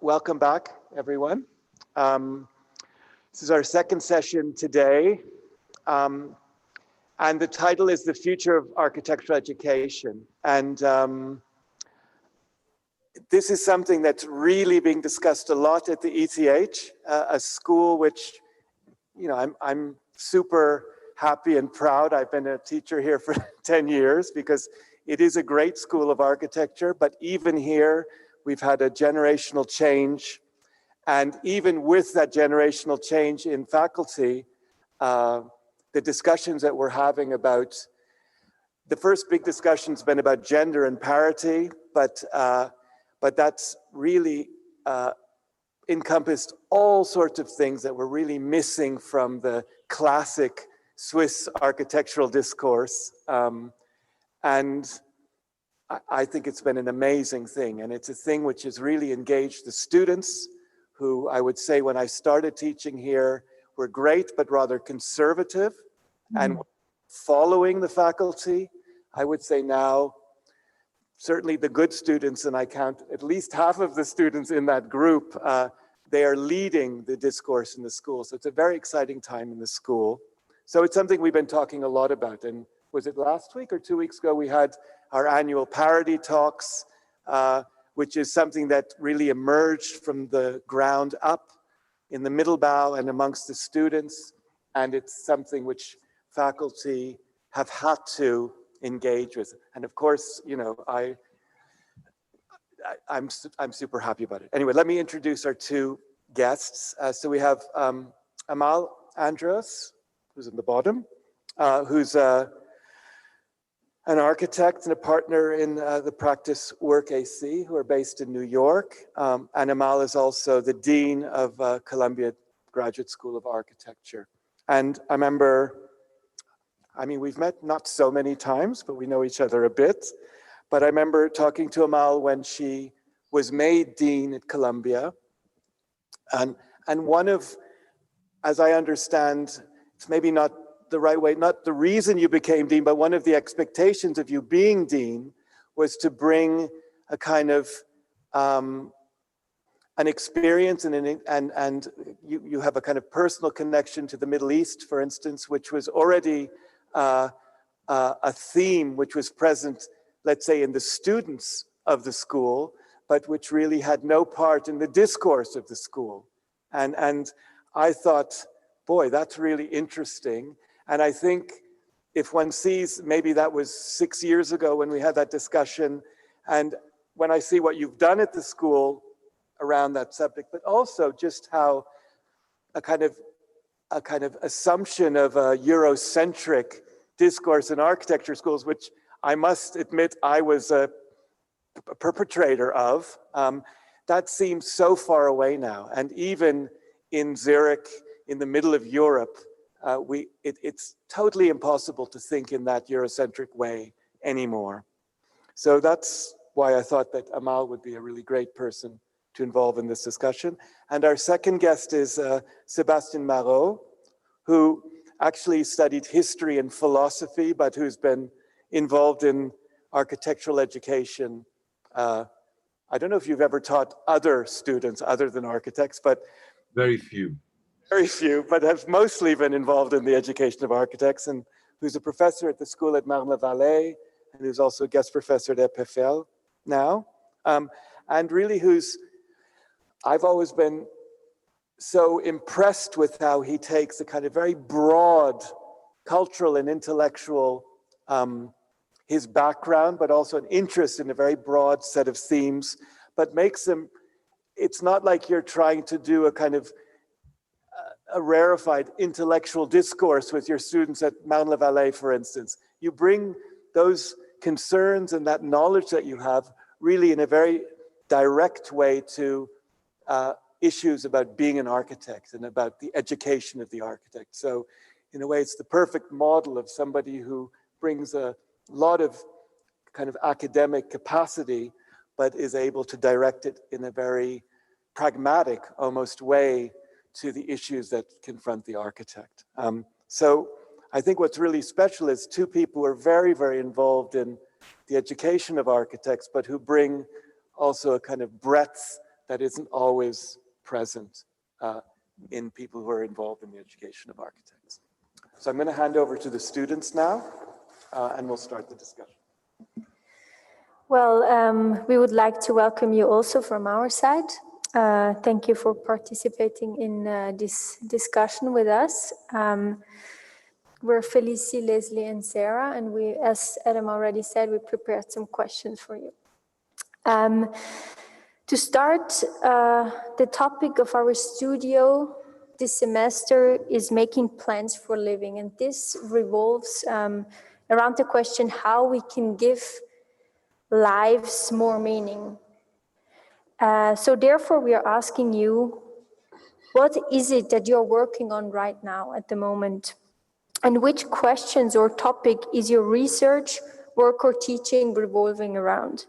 Welcome back, everyone. This is our second session today, and the title is The Future of Architectural Education. And this is something that's really being discussed a lot at the ETH, a school which, you know, I'm super happy and proud. I've been a teacher here for 10 years because it is a great school of architecture, but even here, we've had a generational change. And even with that generational change in faculty, the discussions that we're having about, the first big discussion's been about gender and parity, but that's really encompassed all sorts of things that were really missing from the classic Swiss architectural discourse. And I think it's been an amazing thing, and it's a thing which has really engaged the students, who I would say when I started teaching here were great but rather conservative and following the faculty. I would say now, certainly the good students, and I count at least half of the students in that group, they are leading the discourse in the school. So it's a very exciting time in the school. So it's something we've been talking a lot about. And was it last week or 2 weeks ago, we had our annual parity talks, which is something that really emerged from the ground up in the middle bow and amongst the students. And it's something which faculty have had to engage with. And of course, you know, I'm super happy about it. Anyway, let me introduce our two guests. So we have Amale Andraos, who's in the bottom, who's an architect and a partner in the practice Work AC, who are based in New York. And Amale is also the Dean of Columbia Graduate School of Architecture. And I remember, I mean, we've met not so many times, but we know each other a bit. But I remember talking to Amale when she was made Dean at Columbia. And one of, as I understand, it's maybe not the right way, not the reason you became Dean, but one of the expectations of you being Dean was to bring a kind of an experience and you have a kind of personal connection to the Middle East, for instance, which was already a theme which was present, let's say, in the students of the school, but which really had no part in the discourse of the school. And I thought, boy, that's really interesting. And I think if one sees, maybe that was 6 years ago when we had that discussion, and when I see what you've done at the school around that subject, but also just how a kind of assumption of a Eurocentric discourse in architecture schools, which I must admit I was a perpetrator of, that seems so far away now. And even in Zurich, in the middle of Europe, it's totally impossible to think in that Eurocentric way anymore. So that's why I thought that Amale would be a really great person to involve in this discussion. And our second guest is Sebastien Marot, who actually studied history and philosophy, but who's been involved in architectural education. I don't know if you've ever taught other students other than architects, but very few. Very few, but have mostly been involved in the education of architects, and who's a professor at the school at Marne-la-Vallée, and who's also a guest professor at EPFL now. And really I've always been so impressed with how he takes a kind of very broad cultural and intellectual, his background, but also an interest in a very broad set of themes, but makes them, it's not like you're trying to do a kind of a rarefied intellectual discourse with your students at Marne-la-Vallée, for instance. You bring those concerns and that knowledge that you have really in a very direct way to issues about being an architect and about the education of the architect. So in a way, it's the perfect model of somebody who brings a lot of kind of academic capacity, but is able to direct it in a very pragmatic, almost way to the issues that confront the architect. So I think what's really special is two people who are very, very involved in the education of architects, but who bring also a kind of breadth that isn't always present in people who are involved in the education of architects. So I'm going to hand over to the students now, and we'll start the discussion. Well, we would like to welcome you also from our side. Thank you for participating in this discussion with us. We're Felicie, Leslie, and Sarah, and we, as Adam already said, we prepared some questions for you. To start, the topic of our studio this semester is making plans for living, and this revolves around the question how we can give lives more meaning. So therefore, we are asking you, what is it that you're working on right now at the moment? And which questions or topic is your research, work, or teaching revolving around?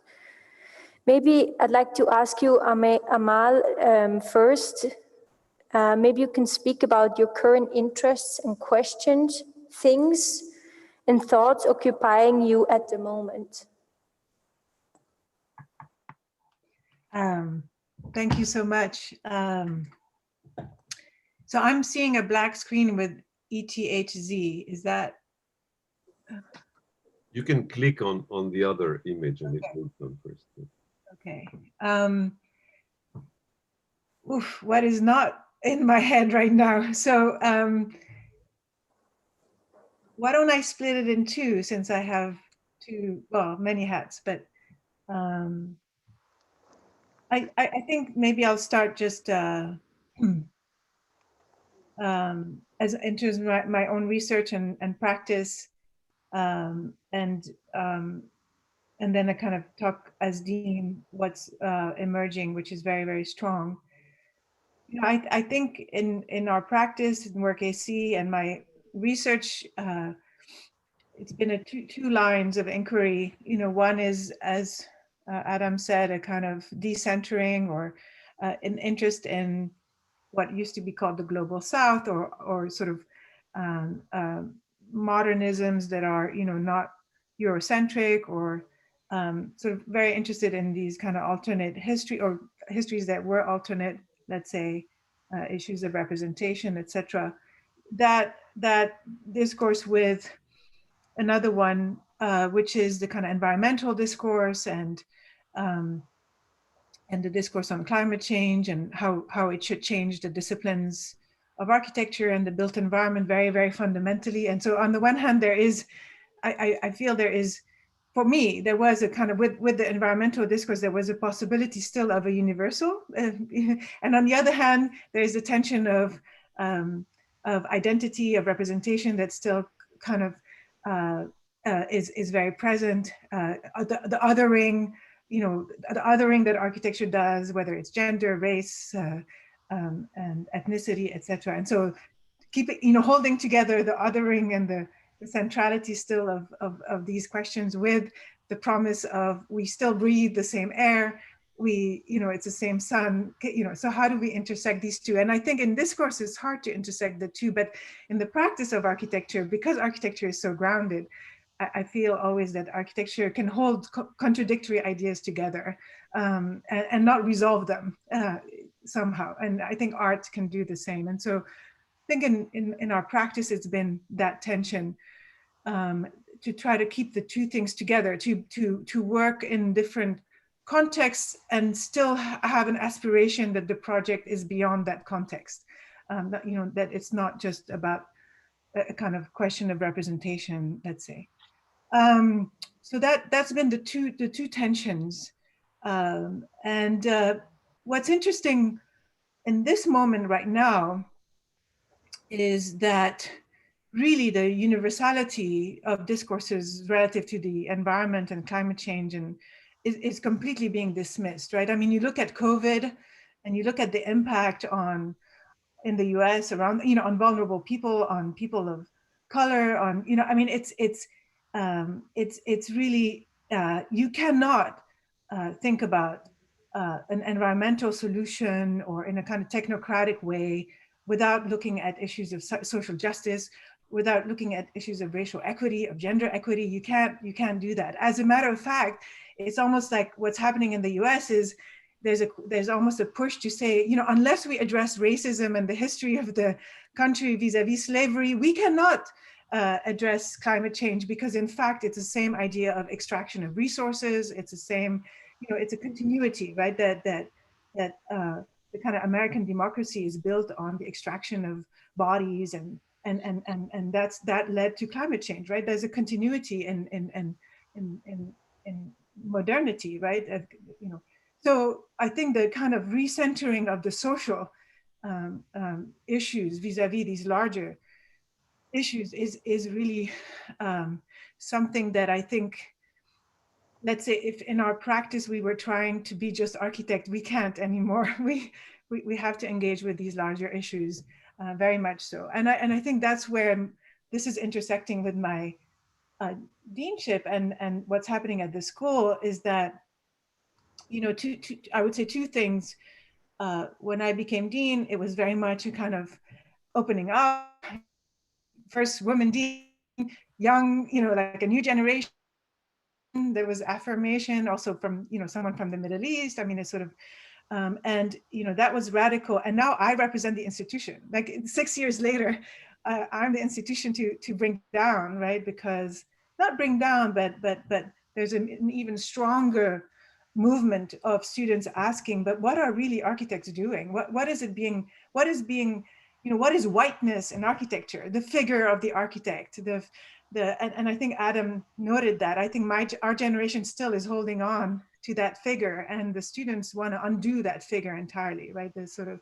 Maybe I'd like to ask you, Amal, first. Maybe you can speak about your current interests and questions, things and thoughts occupying you at the moment. Thank you so much. So I'm seeing a black screen with ETHZ. Is that? You can click on the other image and it will come first. Okay. What is not in my head right now? So why don't I split it in two, since I have two, well, many hats, but I think maybe I'll start just as in terms of my own research and practice, and then I kind of talk as Dean what's emerging, which is very, very strong. You know, I think in our practice in Work AC and my research, it's been two lines of inquiry. You know, one is, as Adam said, a kind of decentering or an interest in what used to be called the global South, or sort of modernisms that are, you know, not Eurocentric, or sort of very interested in these kind of alternate history, or histories that were alternate, let's say, issues of representation, etc. That discourse with another one, which is the kind of environmental discourse and the discourse on climate change and how it should change the disciplines of architecture and the built environment very, very fundamentally. And so on the one hand, there is, I feel there is, for me, there was a kind of, with the environmental discourse, there was a possibility still of a universal. And on the other hand, there is a tension of identity, of representation that still kind of is very present. The othering, you know, the othering that architecture does, whether it's gender, race, and ethnicity, etc. And so keep it, you know, holding together the othering and the centrality still of these questions with the promise of we still breathe the same air, we, you know, it's the same sun, you know, so how do we intersect these two? And I think in discourse it's hard to intersect the two, but in the practice of architecture, because architecture is so grounded, I feel always that architecture can hold contradictory ideas together and not resolve them somehow. And I think art can do the same. And so I think in our practice, it's been that tension to try to keep the two things together, to work in different contexts and still have an aspiration that the project is beyond that context. That, you know, that it's not just about a kind of question of representation, let's say. So that's been the two tensions. What's interesting in this moment right now is that really the universality of discourses relative to the environment and climate change is completely being dismissed, right? I mean, you look at COVID and you look at the impact in the US around, you know, on vulnerable people, on people of color, on, you know, I mean, it's really, you cannot think about an environmental solution or in a kind of technocratic way without looking at issues of social justice, without looking at issues of racial equity, of gender equity. You can't do that. As a matter of fact, it's almost like what's happening in the US is there's almost a push to say, you know, unless we address racism and the history of the country vis-a-vis slavery, we cannot address climate change, because in fact, it's the same idea of extraction of resources. It's the same, you know, it's a continuity, right? That the kind of American democracy is built on the extraction of bodies, and that led to climate change, right? There's a continuity in modernity, right? You know, so I think the kind of recentering of the social issues vis-a-vis these larger issues is really something that I think, let's say, if in our practice we were trying to be just architect, we can't anymore. We have to engage with these larger issues, very much so. And I think that's where this is intersecting with my deanship and what's happening at the school, is that, you know, I would say two things. When I became dean, it was very much a kind of opening up, first woman dean, young, you know, like a new generation. There was affirmation also from, you know, someone from the Middle East. I mean, it's sort of, and, you know, that was radical. And now I represent the institution. Like 6 years later, I'm the institution to bring down, right? Because not bring down, but there's an even stronger movement of students asking, but what are really architects doing? What is being, you know, what is whiteness in architecture? The figure of the architect, and I think Adam noted that. I think our generation still is holding on to that figure, and the students want to undo that figure entirely, right? There's sort of,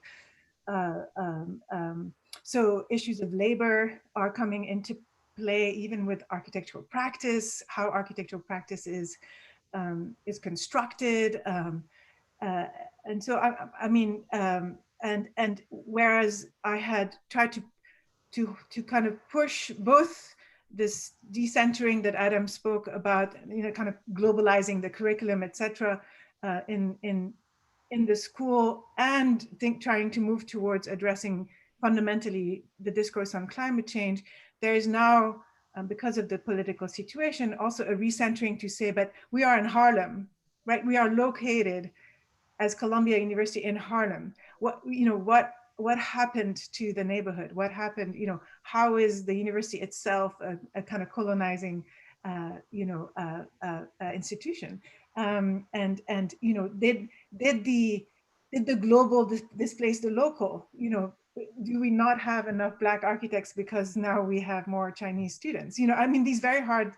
so issues of labor are coming into play, even with architectural practice, how architectural practice is constructed. And so, I mean, and whereas I had tried to kind of push both this decentering that Adam spoke about, you know, kind of globalizing the curriculum, etc., in the school, and trying to move towards addressing fundamentally the discourse on climate change, there is now, because of the political situation, also a recentering to say, but we are in Harlem, right? We are located as Columbia University in Harlem. What happened to the neighborhood? What happened, you know, how is the university itself a kind of colonizing, institution? And you know, did the global displace the local? You know, do we not have enough Black architects because now we have more Chinese students? You know, I mean, these very hard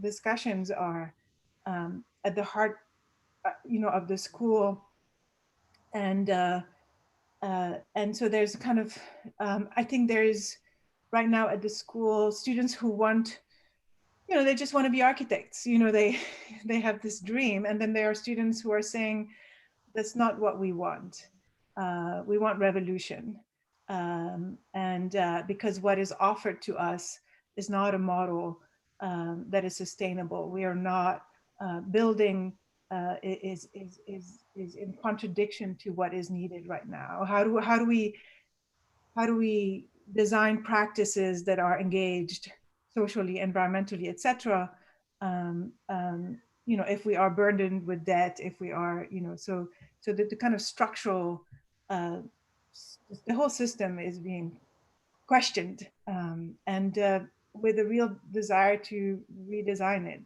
discussions are at the heart, you know, of the school. And so there's kind of, I think there's right now at the school, students who want, you know, they just want to be architects. You know, they have this dream. And then there are students who are saying, that's not what we want. We want revolution. Because what is offered to us is not a model that is sustainable. We are not building is in contradiction to what is needed right now. How do we design practices that are engaged socially, environmentally, etc. You know, if we are burdened with debt, if we are, you know, so the kind of structural, the whole system is being questioned, and with a real desire to redesign it.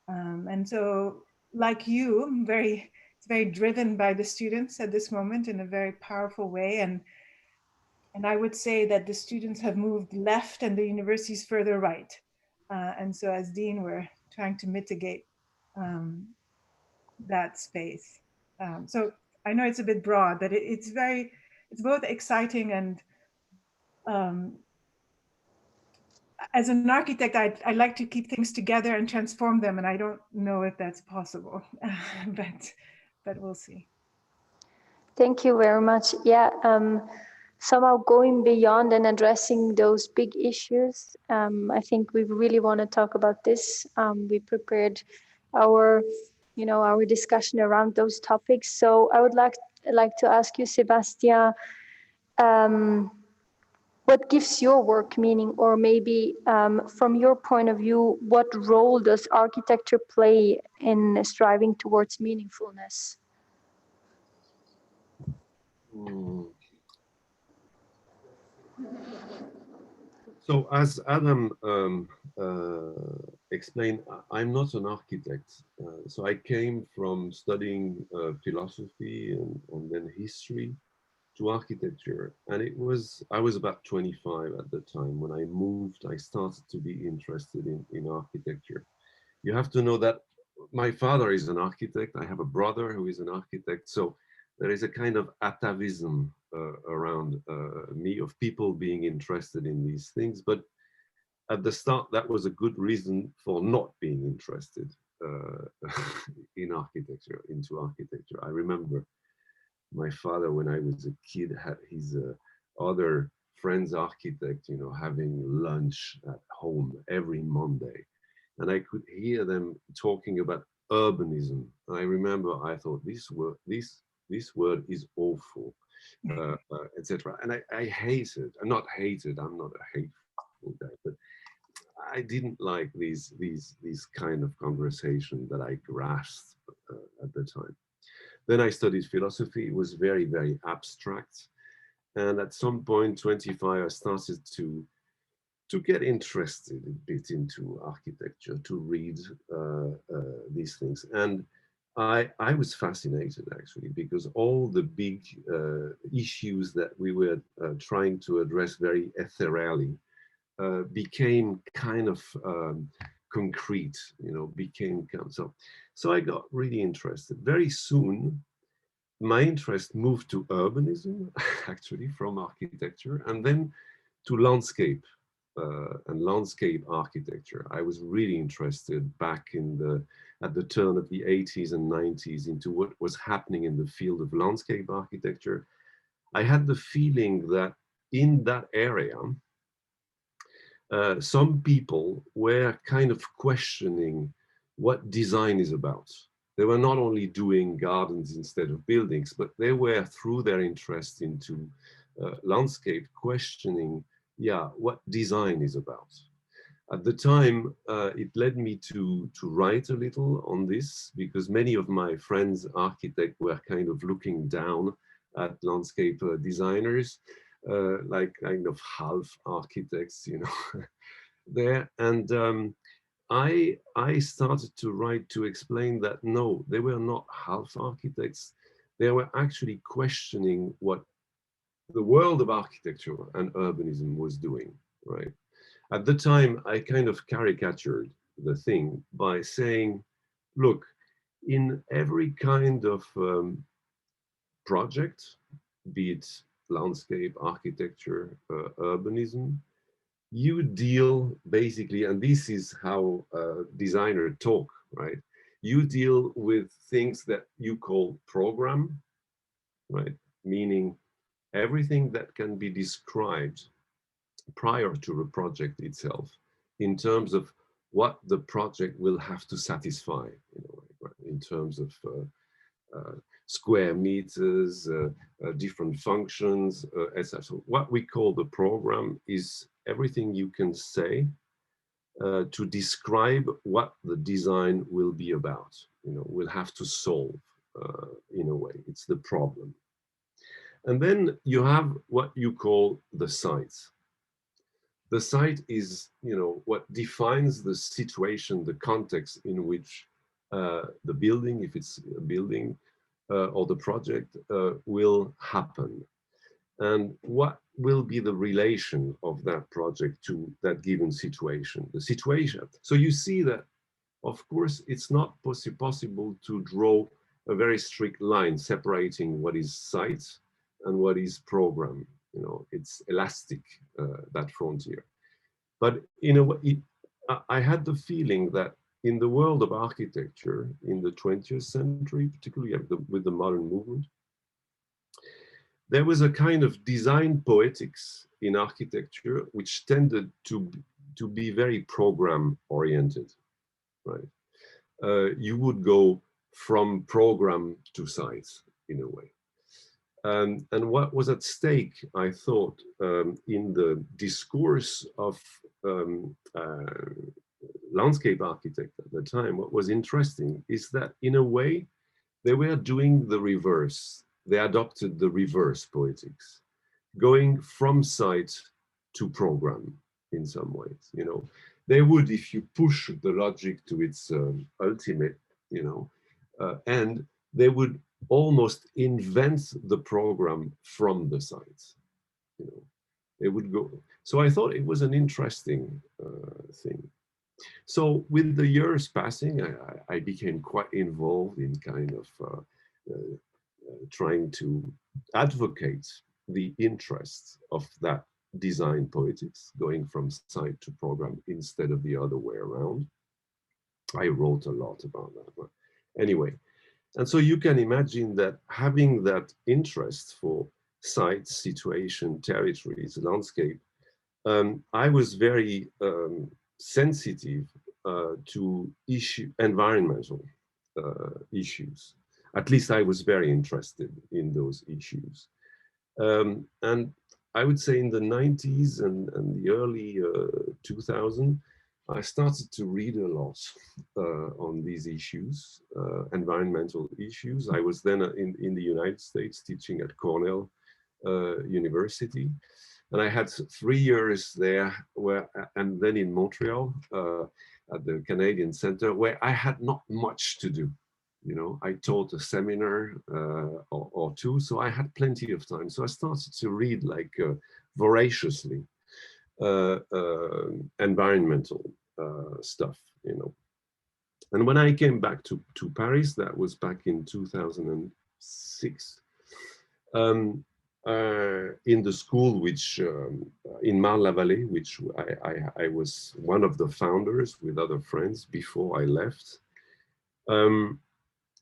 And so, like you, it's very driven by the students at this moment in a very powerful way. And I would say that the students have moved left and the university's further right. And so as dean, we're trying to mitigate that space. So I know it's a bit broad, but it's both exciting and, as an architect, I like to keep things together and transform them, and I don't know if that's possible, but we'll see. Thank you very much. Yeah, somehow going beyond and addressing those big issues. I think we really want to talk about this. We prepared our discussion around those topics. So I would like to ask you, Sebastien, what gives your work meaning, or maybe from your point of view, what role does architecture play in striving towards meaningfulness? So as Adam explained, I'm not an architect. So I came from studying philosophy and then history to architecture. And I was about 25 at the time. When I moved, I started to be interested in architecture. You have to know that my father is an architect. I have a brother who is an architect. So there is a kind of atavism around me of people being interested in these things. But at the start, that was a good reason for not being interested into architecture. I remember my father, when I was a kid, had his other friend's architect, you know, having lunch at home every Monday. And I could hear them talking about urbanism. And I remember I thought this word is awful, etc. And I hated, I'm not a hateful guy, but I didn't like these kind of conversation that I grasped at the time. Then I studied philosophy. It was very, very abstract. And at some point, 25, I started to get interested a bit into architecture, to read these things. And I was fascinated, actually, because all the big issues that we were trying to address very ethereally became kind of concrete, you know, became so I got really interested. Very soon, my interest moved to urbanism, actually, from architecture, and then to landscape and landscape architecture. I was really interested back at the turn of the 80s and 90s into what was happening in the field of landscape architecture. I had the feeling that in that area, some people were kind of questioning what design is about. They were not only doing gardens instead of buildings, but they were, through their interest into landscape, questioning, yeah, what design is about. At the time, it led me to write a little on this, because many of my friends, architects, were kind of looking down at landscape designers, like kind of half architects, you know, there. And I started to write to explain that no, they were not half architects. They were actually questioning what the world of architecture and urbanism was doing, right? At the time, I kind of caricatured the thing by saying, look, in every kind of project, be it landscape, architecture, urbanism, you deal basically, and this is how designers talk, right? You deal with things that you call program, right? Meaning everything that can be described prior to the project itself in terms of what the project will have to satisfy, you know, right? In terms of square meters, different functions, etc. So what we call the program is everything you can say to describe what the design will be about, you know, will have to solve in a way. It's the problem. And then you have what you call the site. The site is, you know, what defines the situation, the context in which the building, if it's a building, or the project will happen. And what will be the relation of that project to that given situation, the situation. So you see that, of course, it's not possible to draw a very strict line separating what is site and what is program. You know, it's elastic, that frontier. But in a way, I had the feeling that in the world of architecture in the 20th century, particularly with the modern movement, there was a kind of design poetics in architecture which tended to be very program oriented, right? You would go from program to sites in a way. And what was at stake, I thought, in the discourse of landscape architect at the time, what was interesting is that in a way, they were doing the reverse. They adopted the reverse poetics, going from site to program in some ways, you know. They would, if you push the logic to its ultimate, you know, and they would almost invent the program from the sites, you know. They would go. So I thought it was an interesting thing. So with the years passing, I became quite involved in kind of trying to advocate the interests of that design poetics, going from site to program instead of the other way around. I wrote a lot about that. But anyway, and so you can imagine that having that interest for sites, situation, territories, landscape, I was very sensitive to environmental issues. At least I was very interested in those issues. And I would say in the 90s and the early 2000s, I started to read a lot on these issues, environmental issues. I was then in the United States teaching at Cornell University. And I had 3 years there and then in Montreal at the Canadian Center, where I had not much to do. You know, I taught a seminar or two, so I had plenty of time. So I started to read like voraciously environmental stuff, you know. And when I came back to Paris, that was back in 2006, in the school, which in Marne-la-Vallée, which I was one of the founders with other friends before I left.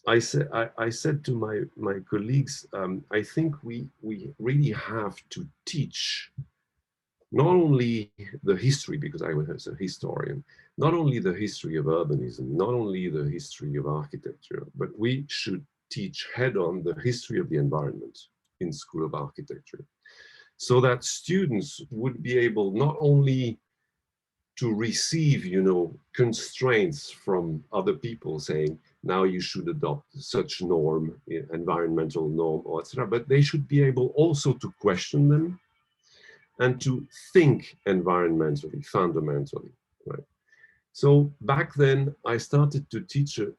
I said to my colleagues, I think we really have to teach not only the history, because I was a historian, not only the history of urbanism, not only the history of architecture, but we should teach head-on the history of the environment in School of Architecture, so that students would be able not only to receive, you know, constraints from other people saying, now you should adopt such norm, environmental norm, or etc., but they should be able also to question them and to think environmentally, fundamentally, right? So back then, I started to teach a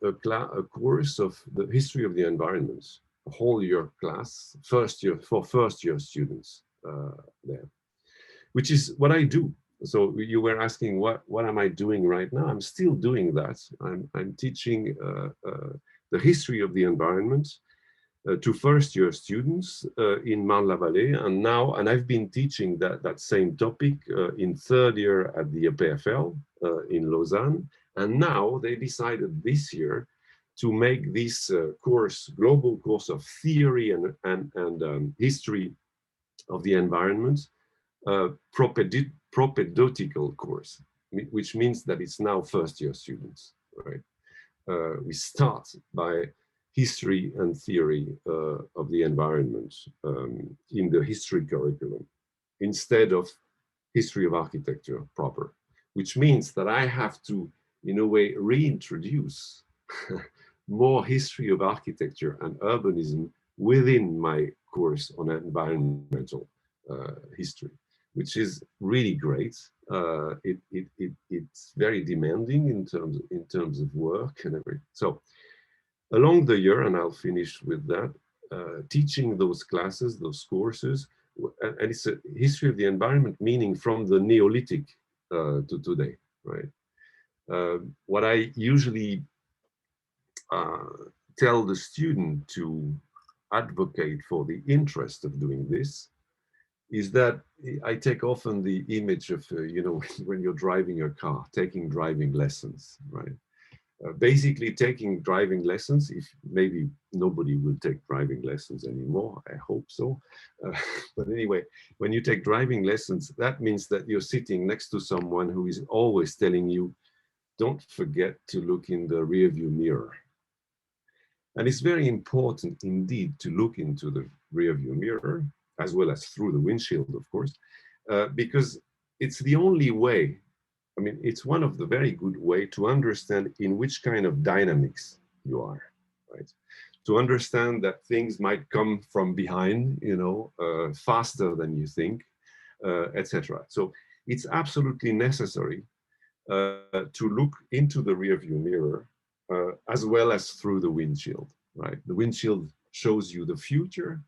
course of the history of the environment, a whole year class, first year students there, which is what I do. So you were asking what am I doing right now? I'm still doing that. I'm teaching the history of the environment to first year students in Marne-la-Vallée, and I've been teaching that same topic in third year at the EPFL in Lausanne, and now they decided this year to make this course, global course of theory and history of the environment, propedeutical course, which means that it's now first year students, right? We start by history and theory of the environment in the history curriculum instead of history of architecture proper, which means that I have to, in a way, reintroduce more history of architecture and urbanism within my course on environmental history, which is really great. It's very demanding in terms of work and everything. So along the year, and I'll finish with that, teaching those classes, those courses, and it's a history of the environment, meaning from the Neolithic to today, right? What I usually tell the student to advocate for the interest of doing this is that I take often the image of, you know, when you're driving your car, taking driving lessons, right? Basically taking driving lessons, if maybe nobody will take driving lessons anymore, I hope so. But anyway, when you take driving lessons, that means that you're sitting next to someone who is always telling you, don't forget to look in the rearview mirror. And it's very important indeed to look into the rearview mirror, as well as through the windshield, of course, because it's the only way, I mean, it's one of the very good way to understand in which kind of dynamics you are, right? To understand that things might come from behind, you know, faster than you think, etc. So it's absolutely necessary to look into the rearview mirror as well as through the windshield, right? The windshield shows you the future,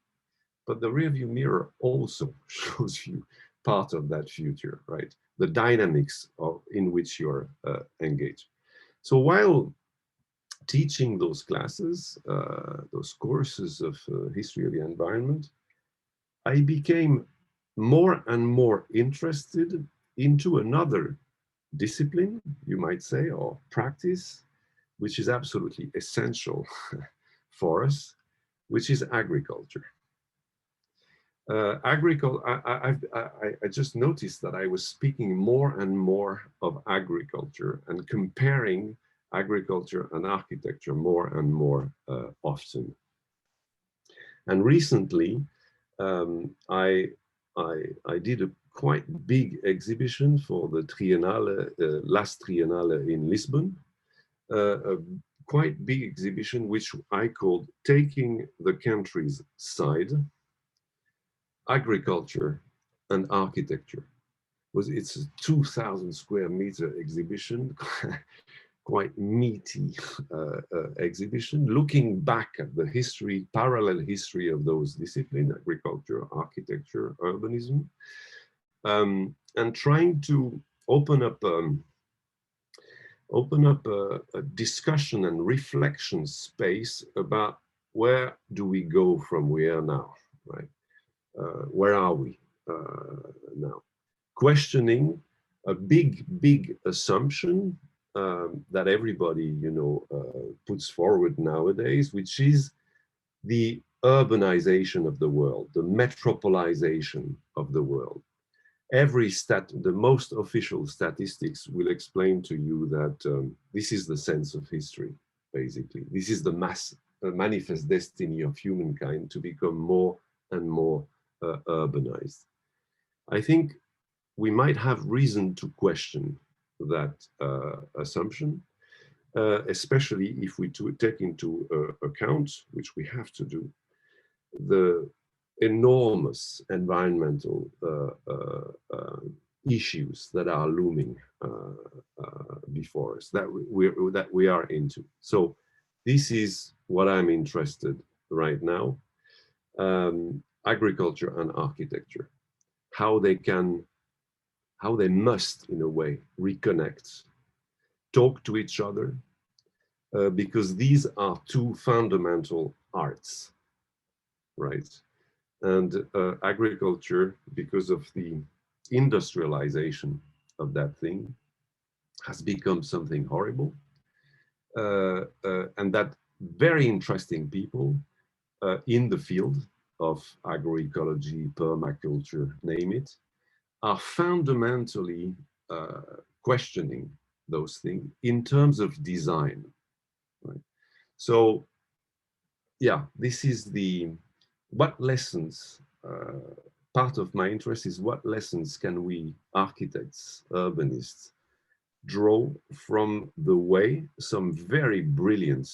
but the rearview mirror also shows you part of that future, right? The dynamics in which you're engaged. So while teaching those classes, those courses of history of the environment, I became more and more interested into another discipline, you might say, or practice, which is absolutely essential for us, which is agriculture. I just noticed that I was speaking more and more of agriculture and comparing agriculture and architecture more and more often. And recently, I did a quite big exhibition for the Triennale, last Triennale in Lisbon, a quite big exhibition which I called Taking the Country's Side, Agriculture and Architecture. It's a 2,000 square meter exhibition, quite meaty exhibition, looking back at the history, parallel history of those disciplines, agriculture, architecture, urbanism, and trying to open up a discussion and reflection space about where do we go from where now, right? Where are we now? Questioning a big assumption that everybody, puts forward nowadays, which is the urbanization of the world, the metropolization of the world. The most official statistics will explain to you that this is the sense of history, basically. This is the manifest destiny of humankind to become more and more urbanized. I think we might have reason to question that assumption, especially if we take into account, which we have to do, the enormous environmental issues that are looming before us, that we are into. So this is what I'm interested right now, agriculture and architecture, how they must, in a way, reconnect, talk to each other, because these are two fundamental arts, right? And agriculture, because of the industrialization of that thing, has become something horrible. And that very interesting people in the field of agroecology, permaculture, name it, are fundamentally questioning those things in terms of design, right? So, yeah, this is what lessons, part of my interest is what lessons can we architects, urbanists, draw from the way some very brilliant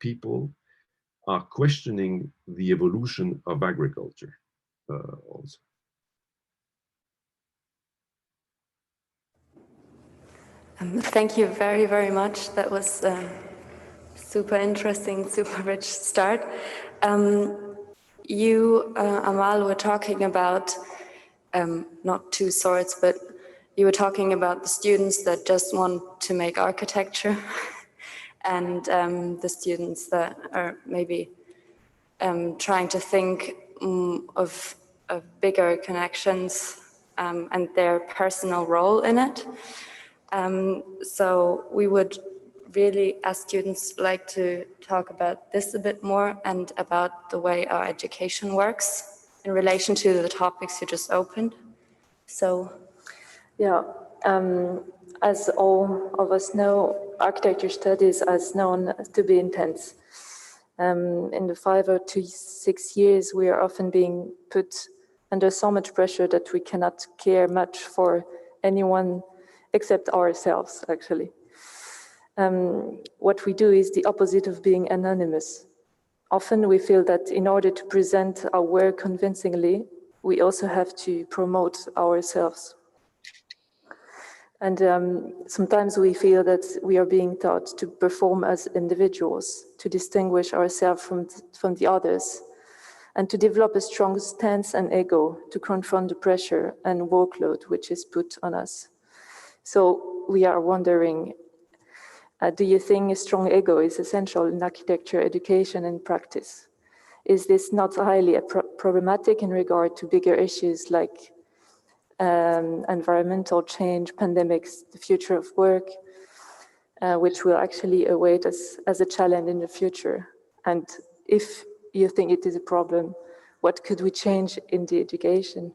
people are questioning the evolution of agriculture also. Thank you very, very much. That was super interesting, super rich start. You, Amale, were talking about not two swords, but you were talking about the students that just want to make architecture and the students that are maybe trying to think of bigger connections and their personal role in it. So we would really, as students, like to talk about this a bit more and about the way our education works in relation to the topics you just opened. So, yeah, as all of us know, architecture studies is known to be intense. In the 5 to 6 years, we are often being put under so much pressure that we cannot care much for anyone except ourselves, actually. What we do is the opposite of being anonymous. Often we feel that in order to present our work convincingly, we also have to promote ourselves. And sometimes we feel that we are being taught to perform as individuals, to distinguish ourselves from the others, and to develop a strong stance and ego to confront the pressure and workload which is put on us. So we are wondering, do you think a strong ego is essential in architecture, education, and practice? Is this not highly problematic in regard to bigger issues like environmental change, pandemics, the future of work, which will actually await us as a challenge in the future? And if you think it is a problem, what could we change in the education?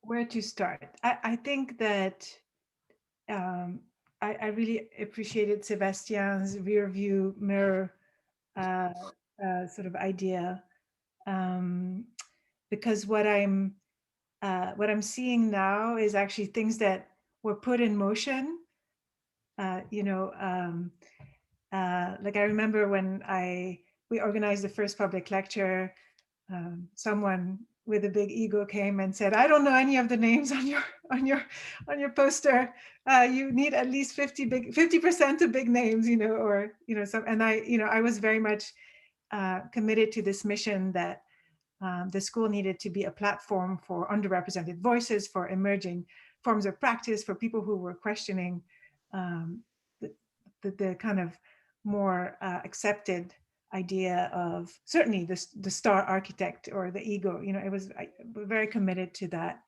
Where to start? I think that I really appreciated Sebastien's rear view mirror sort of idea, because what I'm seeing now is actually things that were put in motion. Like I remember when we organized the first public lecture, someone with a big ego came and said, "I don't know any of the names on your poster. You need at least 50% of big names, or some." And I was very much committed to this mission that the school needed to be a platform for underrepresented voices, for emerging forms of practice, for people who were questioning the kind of more accepted idea of certainly the star architect or the ego. I was very committed to that.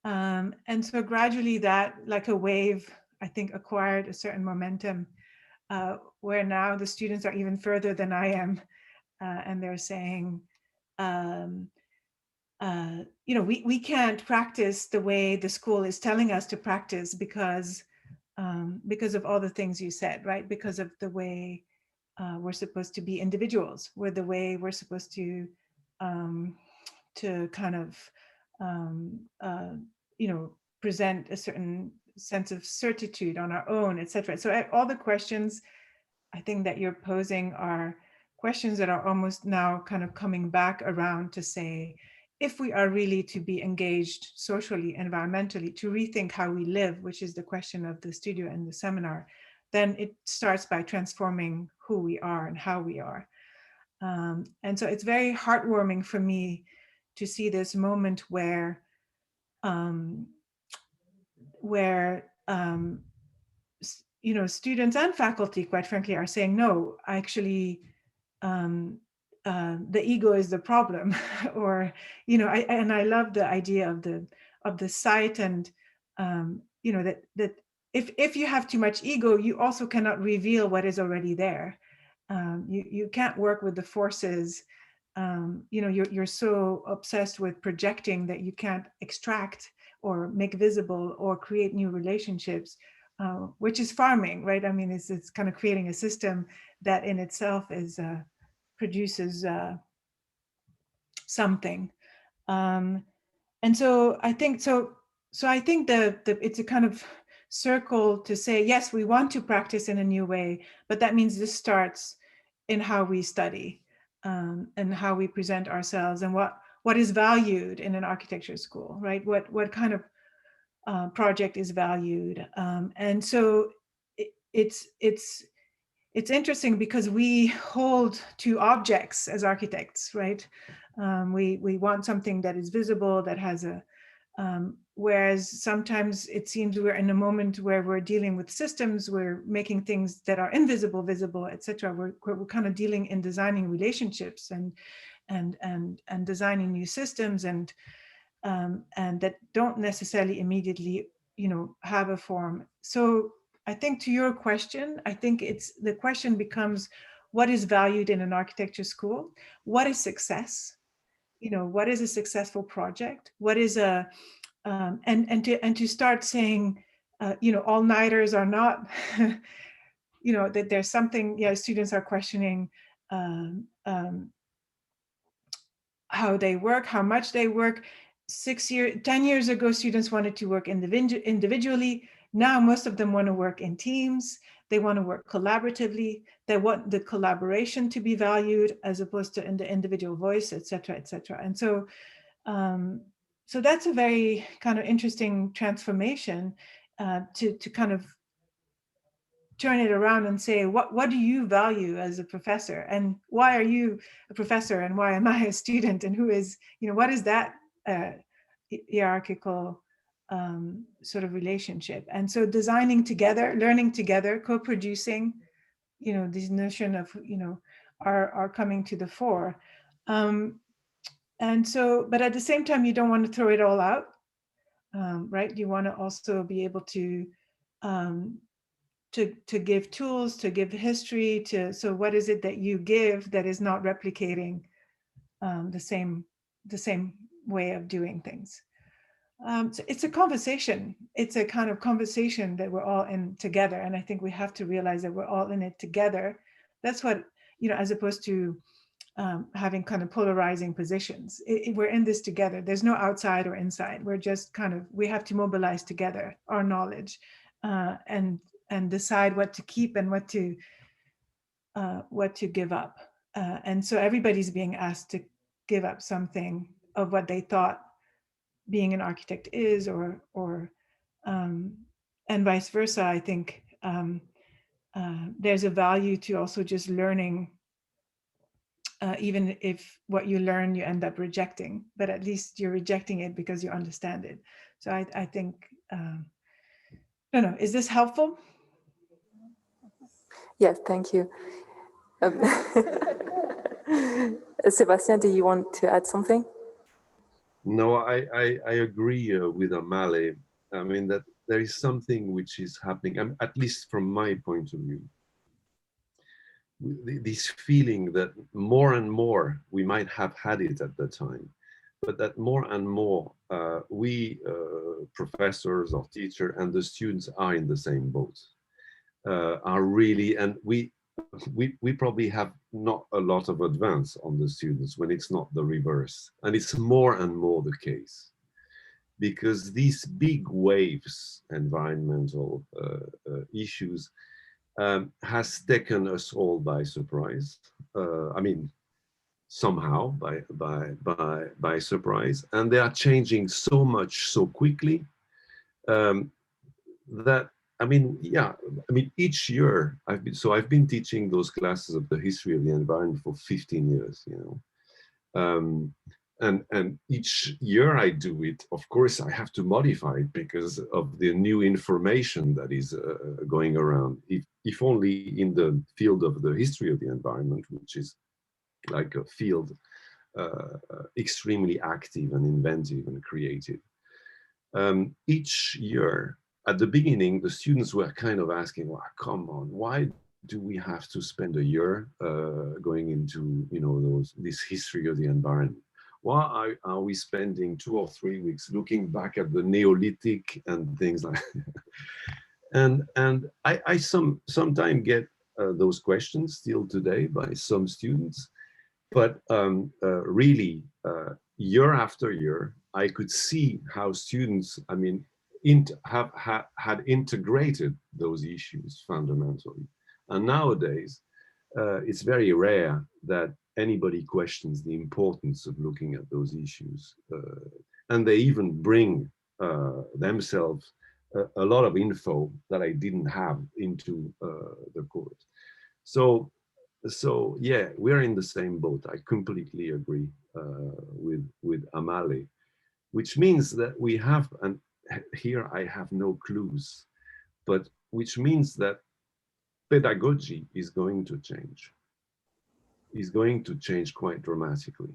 And so gradually that, like a wave, I think acquired a certain momentum where now the students are even further than I am. And they're saying, we can't practice the way the school is telling us to practice because of all the things you said, right? Because of the way we're supposed to be individuals, or the way we're supposed to kind of, present a certain sense of certitude on our own, etc. So all the questions I think that you're posing are questions that are almost now kind of coming back around to say, if we are really to be engaged socially, environmentally, to rethink how we live, which is the question of the studio and the seminar, then it starts by transforming who we are and how we are. And so it's very heartwarming for me to see this moment where students and faculty, quite frankly, are saying, no, actually, the ego is the problem. Or, and I love the idea of the site, and that if you have too much ego, you also cannot reveal what is already there. You can't work with the forces. You're so obsessed with projecting that you can't extract or make visible or create new relationships, which is farming, right? I mean, it's kind of creating a system that in itself is produces something. And so I think I think it's a kind of circle to say, yes, we want to practice in a new way, but that means this starts in how we study, and how we present ourselves, and what is valued in an architecture school, right? What kind of project is valued. And so it's interesting because we hold to objects as architects, right? We want something that is visible, that has a, whereas sometimes it seems we're in a moment where we're dealing with systems, we're making things that are invisible, visible, etc. We're kind of dealing in designing relationships and designing new systems, and that don't necessarily immediately, have a form. So I think to your question, I think the question becomes, what is valued in an architecture school? What is success? What is a successful project? What is a, and to start saying, all-nighters are not, that there's something, students are questioning how they work, how much they work. 10 years ago, students wanted to work individually. Now, most of them want to work in teams. They want to work collaboratively. They want the collaboration to be valued as opposed to in the individual voice, et cetera, et cetera. And so, so that's a very kind of interesting transformation to kind of turn it around and say, what do you value as a professor, and why are you a professor, and why am I a student, and who is, you know, what is that hierarchical sort of relationship? And so designing together, learning together, co-producing, you know, this notion of, you know, are coming to the fore. And so, but at the same time, you don't want to throw it all out, right? You want to also be able to give tools, to give history, so what is it that you give that is not replicating the same way of doing things? So it's a conversation. It's a kind of conversation that we're all in together. And I think we have to realize that we're all in it together. That's what, you know, as opposed to having kind of polarizing positions. We're in this together. There's no outside or inside. We're just kind of, we have to mobilize together our knowledge and decide what to keep and what to give up. And so everybody's being asked to give up something of what they thought being an architect is, or and vice versa. I think there's a value to also just learning, even if what you learn you end up rejecting, but at least you're rejecting it because you understand it. So I think, I don't know, is this helpful? Yes, thank you. Sebastien, do you want to add something? No, I agree with Amale. I mean, that there is something which is happening, at least from my point of view. This feeling that more and more, we might have had it at the time, but that more and more we professors or teachers and the students are in the same boat, are really, and we probably have not a lot of advance on the students when it's not the reverse. And it's more and more the case, because these big waves, environmental issues, has taken us all by surprise. I mean, somehow by surprise, and they are changing so much so quickly that, I mean, yeah, I mean, each year I've been teaching those classes of the history of the environment for 15 years, you know. And each year I do it, of course, I have to modify it because of the new information that is going around. If only in the field of the history of the environment, which is like a field extremely active and inventive and creative. Each year, at the beginning, the students were kind of asking, well, come on, why do we have to spend a year going into, you know, this history of the environment? Why are we spending 2 or 3 weeks looking back at the Neolithic and things like that? And I sometimes get those questions still today by some students, but really, year after year, I could see how students, I mean, had integrated those issues fundamentally. And nowadays, it's very rare that anybody questions the importance of looking at those issues. And they even bring themselves a lot of info that I didn't have into the course. So yeah, we're in the same boat. I completely agree with Amale, which means that we have, and here I have no clues, but which means that pedagogy is going to change. Is going to change quite dramatically.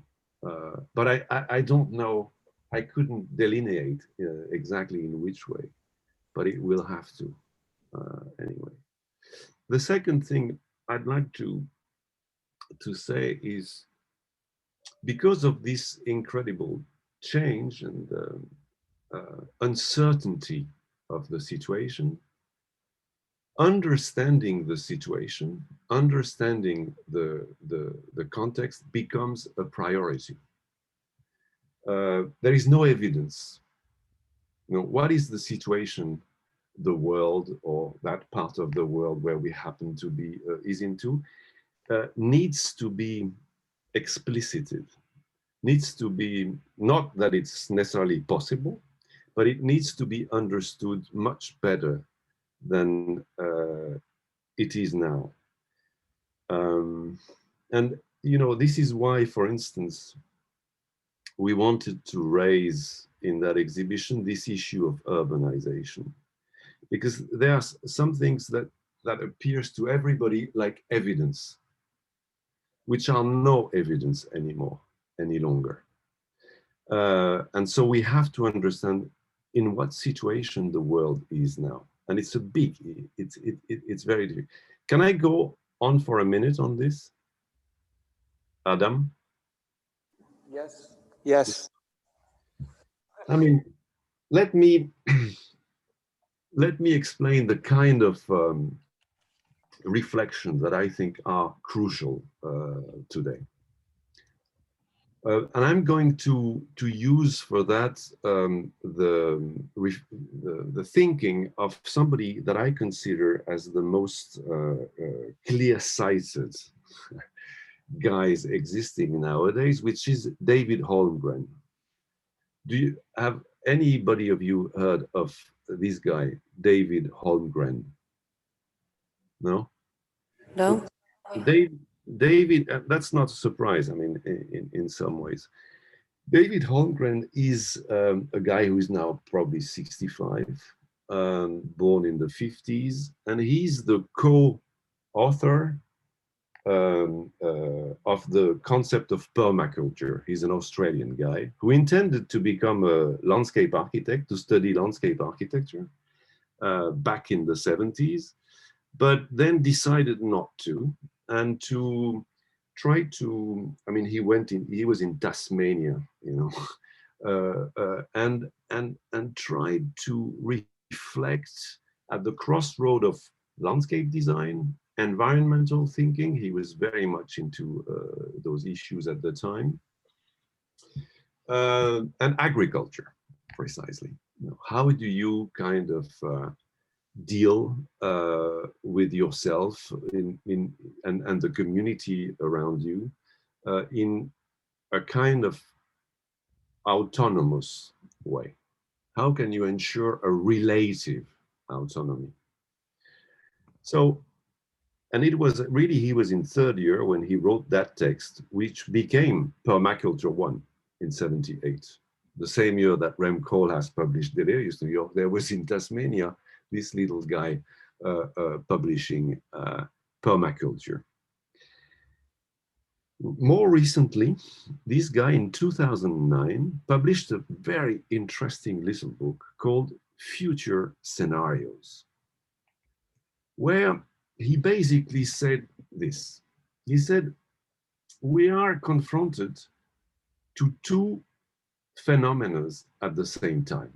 But I don't know, I couldn't delineate exactly in which way, but it will have to anyway. The second thing I'd like to say is, because of this incredible change and uncertainty of the situation, understanding the situation, understanding the context becomes a priority. There is no evidence. You know, what is the situation the world or that part of the world where we happen to be is into needs to be explicited, needs to be, not that it's necessarily possible, but it needs to be understood much better than it is now. And, you know, this is why, for instance, we wanted to raise in that exhibition this issue of urbanization, because there are some things that appears to everybody like evidence, which are no evidence any longer. And so we have to understand in what situation the world is now. And it's a big, it's very difficult. Can I go on for a minute on this? Adam? Yes. Yes. I mean, let me explain the kind of reflection that I think are crucial today. And I'm going to use for that the thinking of somebody that I consider as the most clear-sighted guys existing nowadays, which is David Holmgren. Do you have anybody of you heard of this guy, David Holmgren? No? No? David, that's not a surprise, I mean, in some ways. David Holmgren is a guy who is now probably 65, born in the 50s, and he's the co-author of the concept of permaculture. He's an Australian guy who intended to become a landscape architect, to study landscape architecture back in the 70s, but then decided not to, and to try to, I mean, he was in Tasmania, you know, and tried to reflect at the crossroad of landscape design, environmental thinking. He was very much into those issues at the time, and agriculture, precisely. You know, how do you kind of deal with yourself and the community around you in a kind of autonomous way? How can you ensure a relative autonomy? So, and it was really, he was in third year when he wrote that text, which became Permaculture 1 in 78. The same year that Rem Koolhaas published Delirious New York, there was in Tasmania this little guy publishing permaculture. More recently, this guy in 2009 published a very interesting little book called Future Scenarios, where he basically said this. He said, we are confronted to two phenomena at the same time.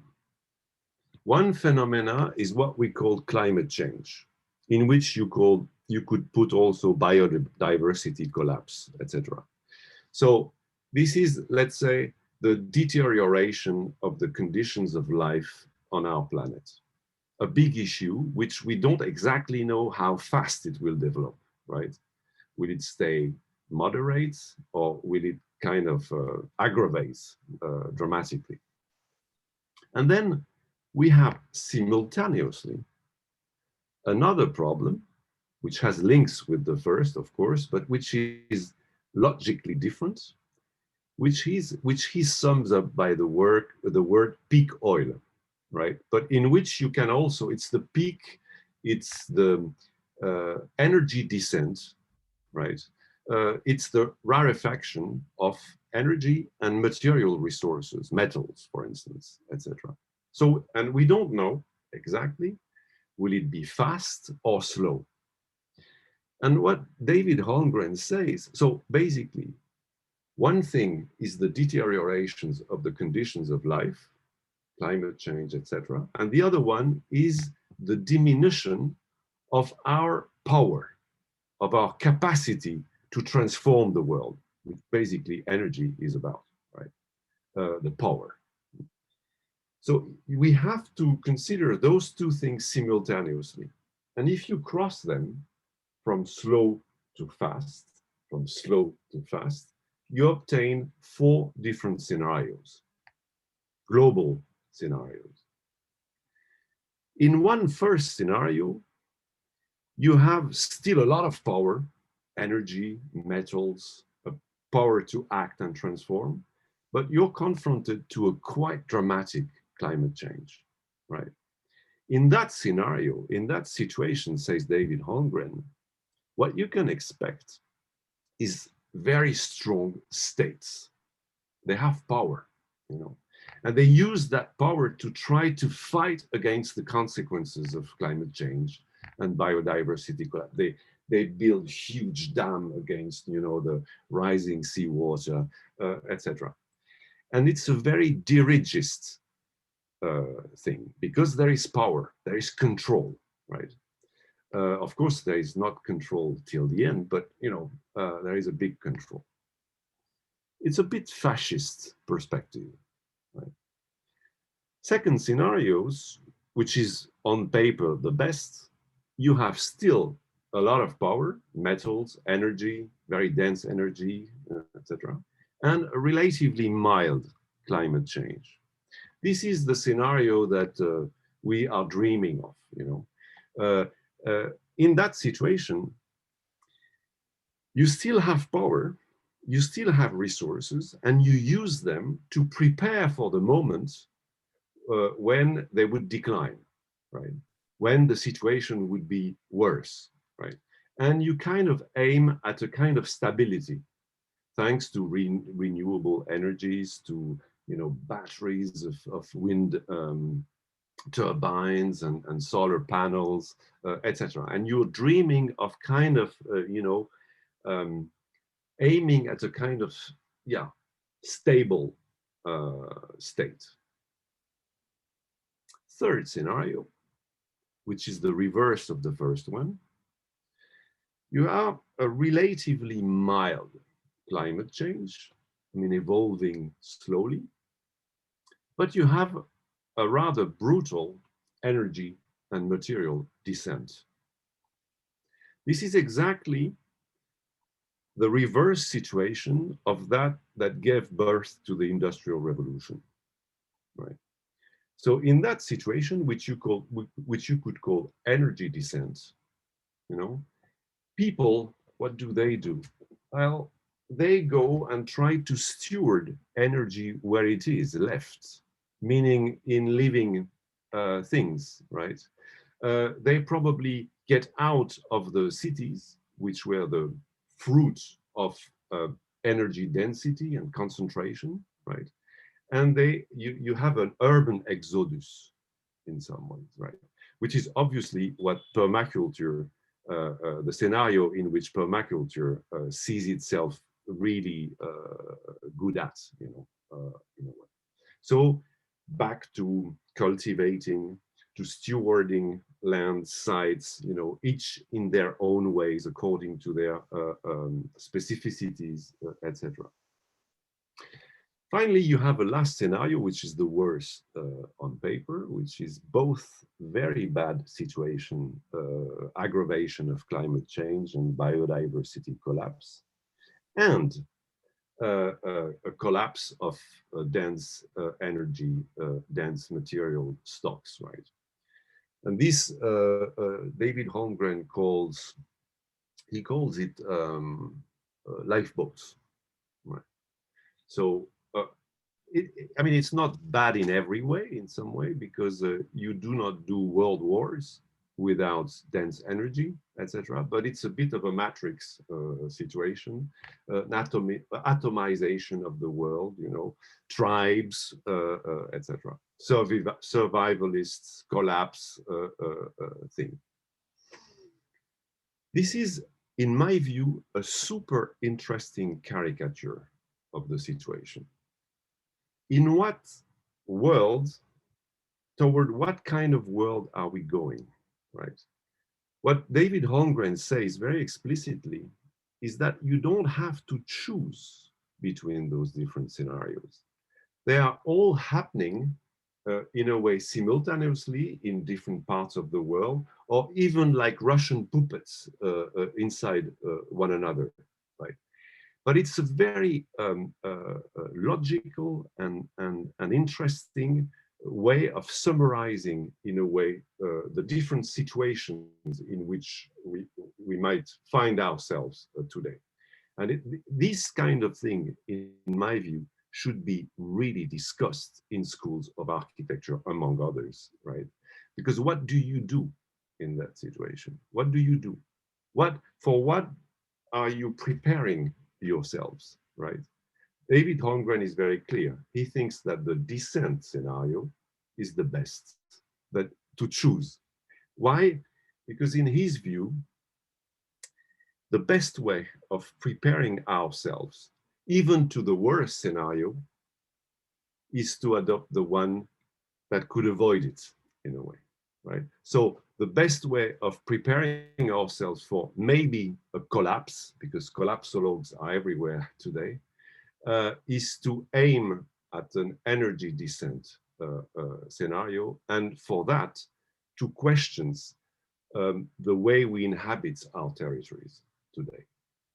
One phenomena is what we call climate change, in which you could put also biodiversity collapse, etc. So this is, let's say, the deterioration of the conditions of life on our planet. A big issue, which we don't exactly know how fast it will develop, right? Will it stay moderate, or will it kind of aggravate dramatically? And then we have simultaneously another problem, which has links with the first, of course, but which is logically different, which he sums up by the word peak oil, right? But in which you can also, it's the peak, it's the energy descent, right? It's the rarefaction of energy and material resources, metals, for instance, etc. So, and we don't know exactly, will it be fast or slow? And what David Holmgren says, so basically, one thing is the deteriorations of the conditions of life, climate change, etc. And the other one is the diminution of our power, of our capacity to transform the world, which basically energy is about, right? The power. So we have to consider those two things simultaneously. And if you cross them from slow to fast, you obtain 4 different scenarios, global scenarios. In one first scenario, you have still a lot of power, energy, metals, power to act and transform, but you're confronted to a quite dramatic climate change, right? In that scenario, in that situation, says David Holmgren, what you can expect is very strong states. They have power, you know, and they use that power to try to fight against the consequences of climate change and biodiversity collapse. They build huge dam against, you know, the rising seawater, etc. And it's a very dirigist thing, because there is power, there is control, right? Of course, there is not control till the end, but you know, there is a big control. It's a bit fascist perspective, right? Second scenarios, which is on paper the best, you have still a lot of power, metals, energy, very dense energy, etc., and a relatively mild climate change. This is the scenario that we are dreaming of, you know. In that situation, you still have power, you still have resources, and you use them to prepare for the moment when they would decline, right? When the situation would be worse, right? And you kind of aim at a kind of stability, thanks to renewable energies, to, you know, batteries of wind turbines and solar panels, etc. And you're dreaming of kind of, you know, aiming at a kind of, yeah, stable state. Third scenario, which is the reverse of the first one, you have a relatively mild climate change, I mean, evolving slowly, but you have a rather brutal energy and material descent. This is exactly the reverse situation of that gave birth to the Industrial Revolution, right? So in that situation, which you could call energy descent, you know, people, what do? Well, they go and try to steward energy where it is left, meaning in living things, right? They probably get out of the cities, which were the fruit of energy density and concentration, right? And you have an urban exodus in some ways, right? Which is obviously what permaculture, the scenario in which permaculture sees itself really good at, you know, in a way. So back to cultivating, to stewarding land sites, you know, each in their own ways according to their specificities, etc. Finally, you have a last scenario, which is the worst on paper, which is both very bad situation, aggravation of climate change and biodiversity collapse, and a collapse of dense energy, dense material stocks, right? And this David Holmgren calls it lifeboats, right? So I mean, it's not bad in every way, in some way, because you do not do world wars without dense energy, etc. But it's a bit of a matrix situation, atomization of the world, you know, tribes, etc. Survivalists, collapse thing. This is, in my view, a super interesting caricature of the situation. In what world, toward what kind of world are we going, right? What David Holmgren says very explicitly is that you don't have to choose between those different scenarios. They are all happening in a way simultaneously in different parts of the world, or even like Russian puppets inside one another, right? But it's a very logical and interesting way of summarizing, in a way, the different situations in which we might find ourselves today. And this kind of thing, in my view, should be really discussed in schools of architecture, among others, right? Because what do you do in that situation? What do you do? For what are you preparing yourselves, right? David Holmgren is very clear. He thinks that the descent scenario is the best to choose. Why? Because in his view, the best way of preparing ourselves, even to the worst scenario, is to adopt the one that could avoid it, in a way, right? So the best way of preparing ourselves for maybe a collapse, because collapsologues are everywhere today, is to aim at an energy descent scenario, and for that, to question the way we inhabit our territories today,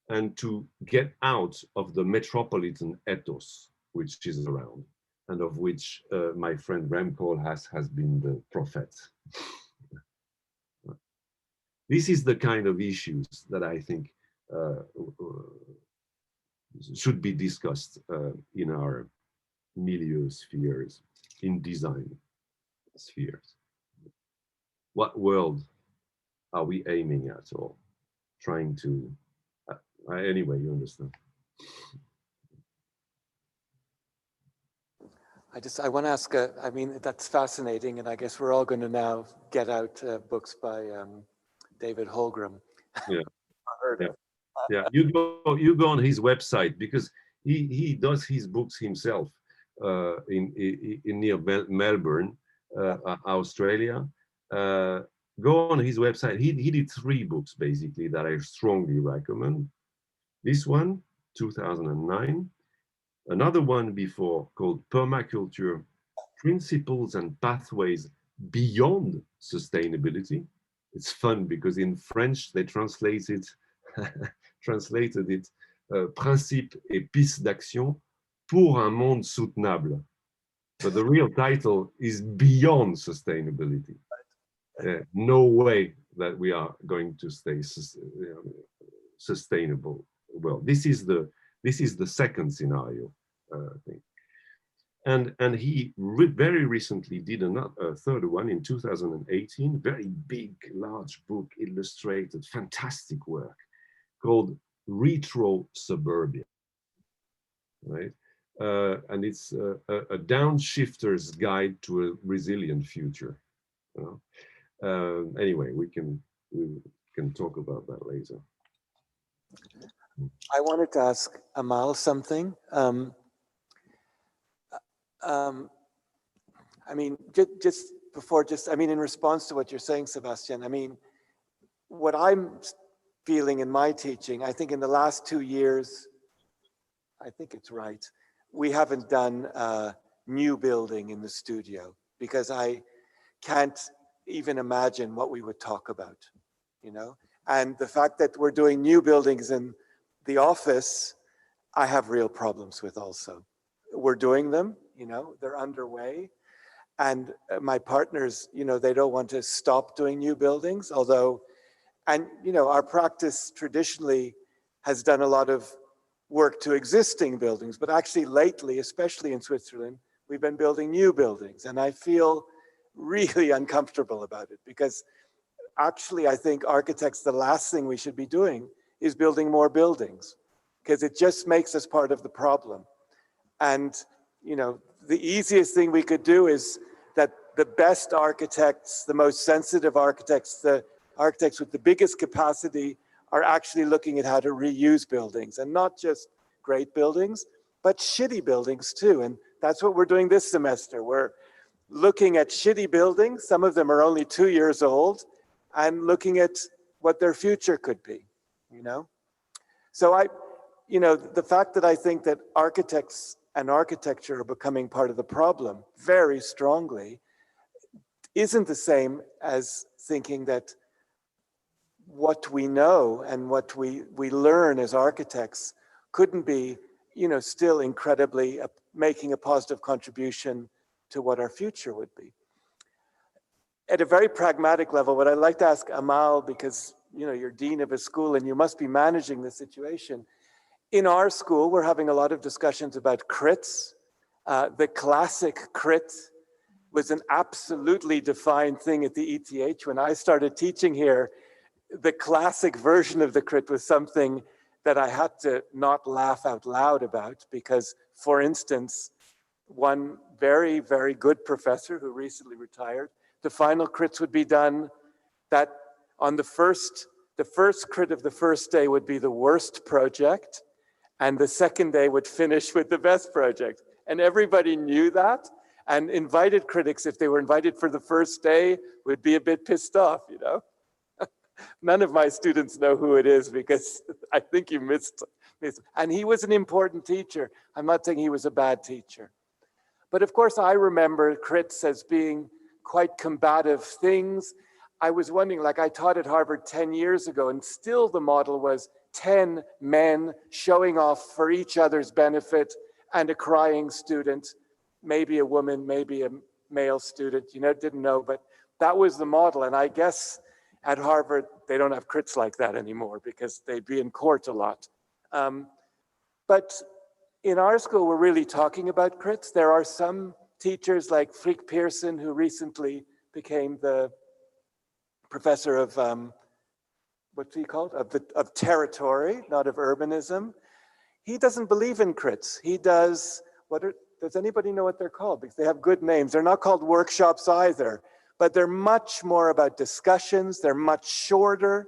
and to get out of the metropolitan ethos which is around, and of which my friend Remkol has been the prophet. This is the kind of issues that I think should be discussed in our milieu spheres, in design spheres. What world are we aiming at, or trying to, anyway, you understand. I want to ask, I mean, that's fascinating, and I guess we're all going to now get out books by David Holmgren. Yeah. Yeah, you go on his website, because he does his books himself in near Melbourne, Australia. Go on his website. He did 3 books basically that I strongly recommend. This one, 2009. Another one before, called Permaculture: Principles and Pathways Beyond Sustainability. It's fun because in French they translated it Principes et pistes d'action pour un monde soutenable. But the real title is Beyond Sustainability. No way that we are going to stay sustainable. Well, this is the second scenario thing. And he very recently did a third one in 2018, very big, large book, illustrated, fantastic work, called Retro Suburbia, right? And it's a downshifter's guide to a resilient future. You know? Anyway, we can talk about that later. I wanted to ask Amale something. I mean, I mean, in response to what you're saying, Sebastien, I mean, what I'm feeling in my teaching, I think in the last 2 years, I think it's right, we haven't done new building in the studio, because I can't even imagine what we would talk about, you know? And the fact that we're doing new buildings in the office, I have real problems with also. We're doing them, you know, they're underway. And my partners, you know, they don't want to stop doing new buildings, although, and, you know, our practice traditionally has done a lot of work to existing buildings, but actually lately, especially in Switzerland, we've been building new buildings. And I feel really uncomfortable about it, because actually I think architects, the last thing we should be doing is building more buildings, because it just makes us part of the problem. And, you know, the easiest thing we could do is that the best architects, the most sensitive architects, the architects with the biggest capacity are actually looking at how to reuse buildings, and not just great buildings, but shitty buildings too. And that's what we're doing this semester. We're looking at shitty buildings. Some of them are only 2 years old, and looking at what their future could be, you know? So you know, the fact that I think that architects and architecture are becoming part of the problem very strongly isn't the same as thinking that what we know and what we learn as architects couldn't be, still incredibly making a positive contribution to what our future would be. At a very pragmatic level, what I'd like to ask Amale, because you're dean of a school and you must be managing the situation. In our school, we're having a lot of discussions about crits. The classic crit was an absolutely defined thing at the ETH. When I started teaching here, the classic version of the crit was something that I had to not laugh out loud about because, for instance, one very, very good professor who recently retired, the final crits would be done that on the first crit of the first day would be the worst project, and the second day would finish with the best project. And everybody knew that, and invited critics, if they were invited for the first day, would be a bit pissed off, None of my students know who it is because I think you missed. And he was an important teacher. I'm not saying he was a bad teacher. But of course, I remember crits as being quite combative things. I was wondering, I taught at Harvard 10 years ago, and still the model was 10 men showing off for each other's benefit and a crying student, maybe a woman, maybe a male student, didn't know, but that was the model. And I guess at Harvard, they don't have crits like that anymore because they'd be in court a lot. But in our school, we're really talking about crits. There are some teachers like Frick Pearson, who recently became the professor of, what's he called? Of territory, not of urbanism. He doesn't believe in crits. He does, does anybody know what they're called? Because they have good names. They're not called workshops either, but they're much more about discussions. They're much shorter,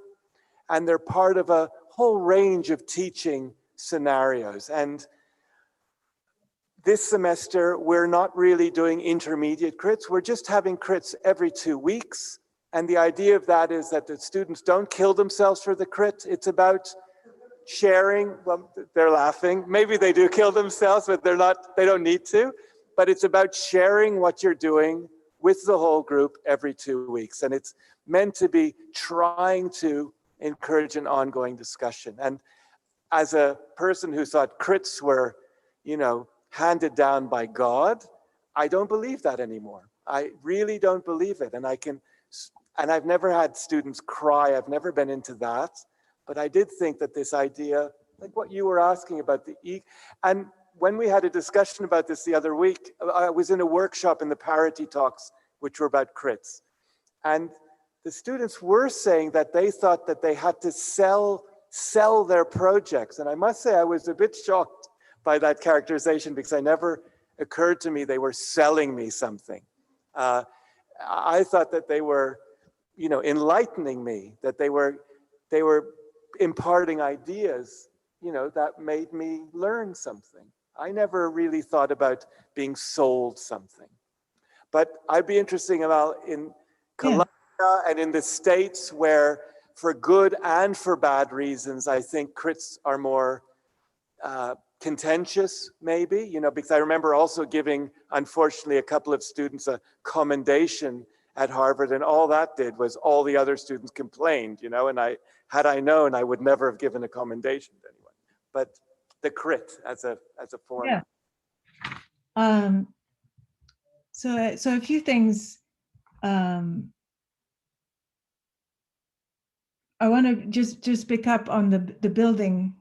and they're part of a whole range of teaching scenarios. And this semester, we're not really doing intermediate crits. We're just having crits every 2 weeks. And the idea of that is that the students don't kill themselves for the crit. It's about sharing. Well, they're laughing. Maybe they do kill themselves, but they don't need to. But it's about sharing what you're doing with the whole group every 2 weeks. And it's meant to be trying to encourage an ongoing discussion. And as a person who thought crits were, handed down by God, I don't believe that anymore. I really don't believe it. And I've never had students cry. I've never been into that. But I did think that this idea, like what you were asking about and when we had a discussion about this the other week, I was in a workshop in the parity talks, which were about crits. And the students were saying that they thought that they had to sell their projects. And I must say, I was a bit shocked by that characterization because it never occurred to me they were selling me something. I thought that they were, enlightening me, that they were imparting ideas, that made me learn something. I never really thought about being sold something. But I'd be interested about in Colombia and in the States where for good and for bad reasons, I think crits are more contentious maybe, because I remember also giving, unfortunately, a couple of students a commendation at Harvard, and all that did was all the other students complained, and had I known, I would never have given a commendation to anyone. But the crit as a form. Yeah. So a few things. I want to just pick up on the building,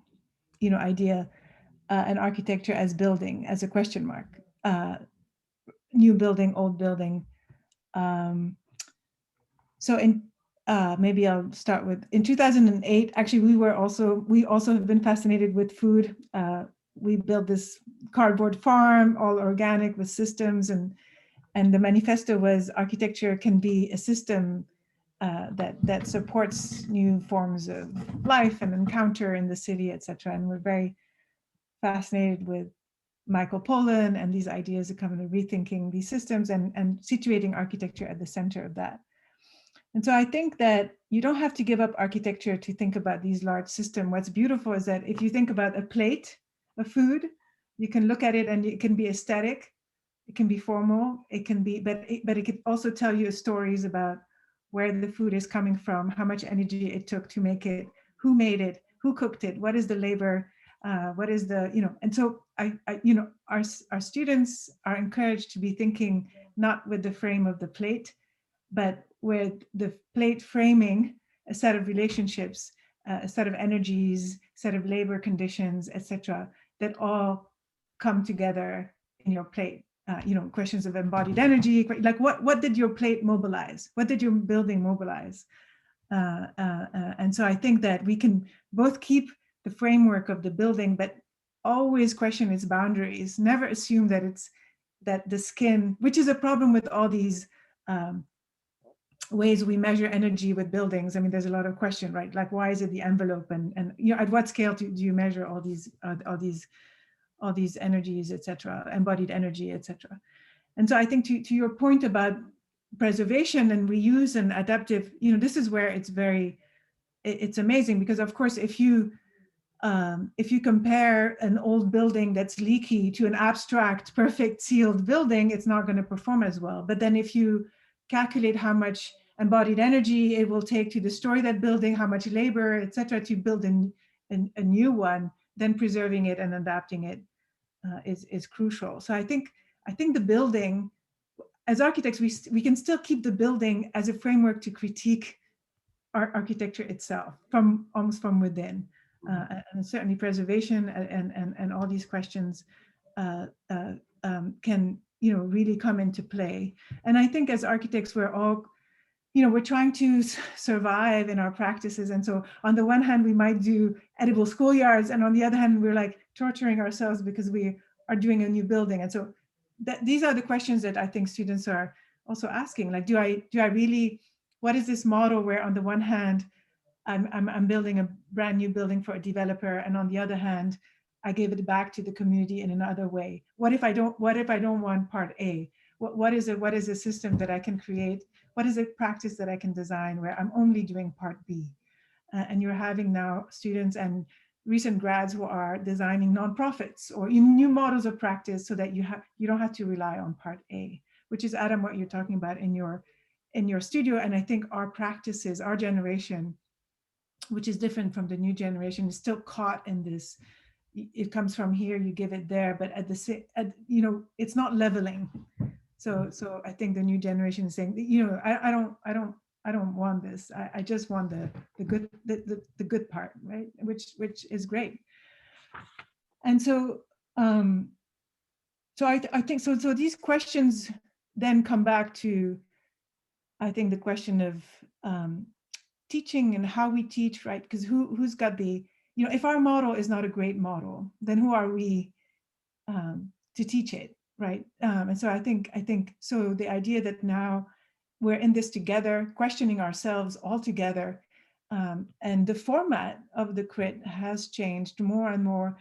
idea, and architecture as building, as a question mark. New building, old building. So maybe I'll start with, in 2008, actually we also have been fascinated with food. We built this cardboard farm, all organic with systems, and the manifesto was architecture can be a system that supports new forms of life and encounter in the city, etc. And we're very fascinated with Michael Pollan and these ideas of kind of rethinking these systems and situating architecture at the center of that. And so I think that you don't have to give up architecture to think about these large systems. What's beautiful is that if you think about a plate of food, You can look at it and it can be aesthetic, it can be formal, it can be, but it can also tell you stories about where the food is coming from, how much energy it took to make it, who made it, who cooked it, what is the labor, what is the, and so our students are encouraged to be thinking not with the frame of the plate, but with the plate framing a set of relationships, a set of energies, set of labor conditions, etc., that all come together in your plate. Questions of embodied energy, like what did your plate mobilize? What did your building mobilize? And so I think that we can both keep the framework of the building, but always question its boundaries. Never assume that the skin, which is a problem with all these ways we measure energy with buildings. I mean, there's a lot of question, right? Like, why is it the envelope, and at what scale do you measure all these energies, etc., embodied energy, etc. And so I think to your point about preservation and reuse and adaptive, this is where it's amazing, because of course, if you compare an old building that's leaky to an abstract, perfect sealed building, it's not going to perform as well. But then if you calculate how much embodied energy it will take to destroy that building, how much labor, etc., to build a new one, then preserving it and adapting it is crucial. So I think the building, as architects, we can still keep the building as a framework to critique our architecture itself almost from within, and certainly preservation and all these questions can really come into play. And I think as architects, we're all we're trying to survive in our practices. And so on the one hand, we might do edible schoolyards, and on the other hand, we're like torturing ourselves because we are doing a new building. And so these are the questions that I think students are also asking. Like, do I really, what is this model where on the one hand, I'm building a brand new building for a developer, and on the other hand, I give it back to the community in another way? What if I don't want part A? What is a system that I can create? What is a practice that I can design where I'm only doing part B? And you're having now students and recent grads who are designing nonprofits or new models of practice so that you don't have to rely on part A, which is, Adam, what you're talking about in your studio. And I think our practices, our generation, which is different from the new generation, is still caught in this. It comes from here, you give it there, but it's not leveling. So I think the new generation is saying, I don't want this. I just want the good part, right? Which is great. And so I think so these questions then come back to, I think, the question of teaching and how we teach, right? Because who's got the, if our model is not a great model, then who are we to teach it? Right. And so I think so the idea that now we're in this together, questioning ourselves all together, and the format of the crit has changed more and more.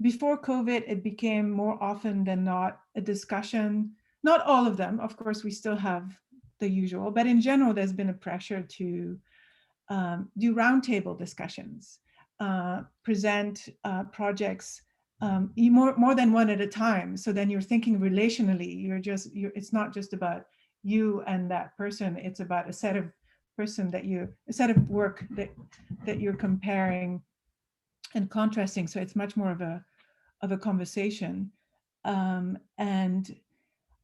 Before COVID, it became more often than not a discussion. Not all of them, of course, we still have the usual, but in general, there's been a pressure to do roundtable discussions, present projects more than one at a time. So then you're thinking relationally. It's not just about you and that person. It's about a set of work that you're comparing and contrasting. So it's much more of a conversation. And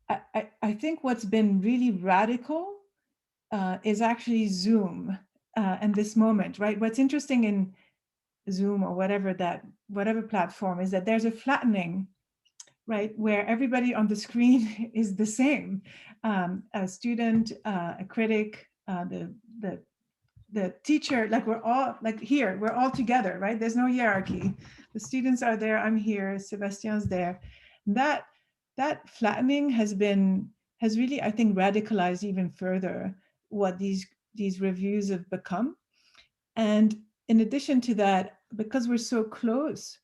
I think what's been really radical is actually Zoom and this moment, right? What's interesting in Zoom or whatever platform is that there's a flattening, right, where everybody on the screen is the same. A student, a critic, the teacher, like we're all here, we're all together, right? There's no hierarchy. The students are there, I'm here, Sebastien's there. That flattening has really, I think, radicalized even further what these reviews have become. And in addition to that, because we're so close,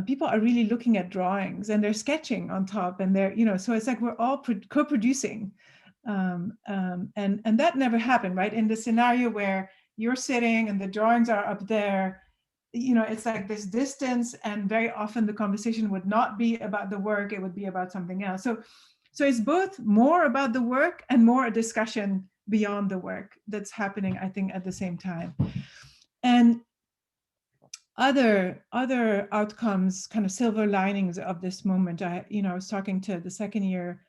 people are really looking at drawings and they're sketching on top, and they're, so it's like we're all co-producing. And that never happened, right? In the scenario where you're sitting and the drawings are up there, it's like this distance, and very often the conversation would not be about the work, it would be about something else. So it's both more about the work and more a discussion beyond the work that's happening, I think, at the same time. And other outcomes, kind of silver linings of this moment, I was talking to the second year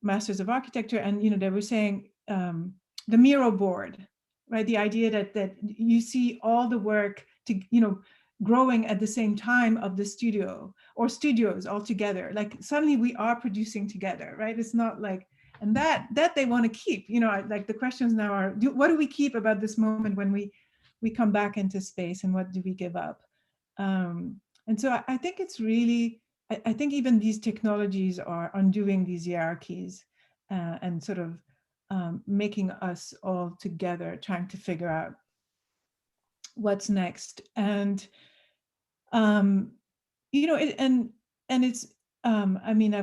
Masters of Architecture, and they were saying the Miro board, right? The idea that you see all the work to growing at the same time of the studio or studios all together. Like suddenly we are producing together, right? It's not like, and that they want to keep. Like the questions now are, what do we keep about this moment when we come back into space, and what do we give up? And so I think it's really, I think even these technologies are undoing these hierarchies and sort of making us all together, trying to figure out what's next. And it's I mean,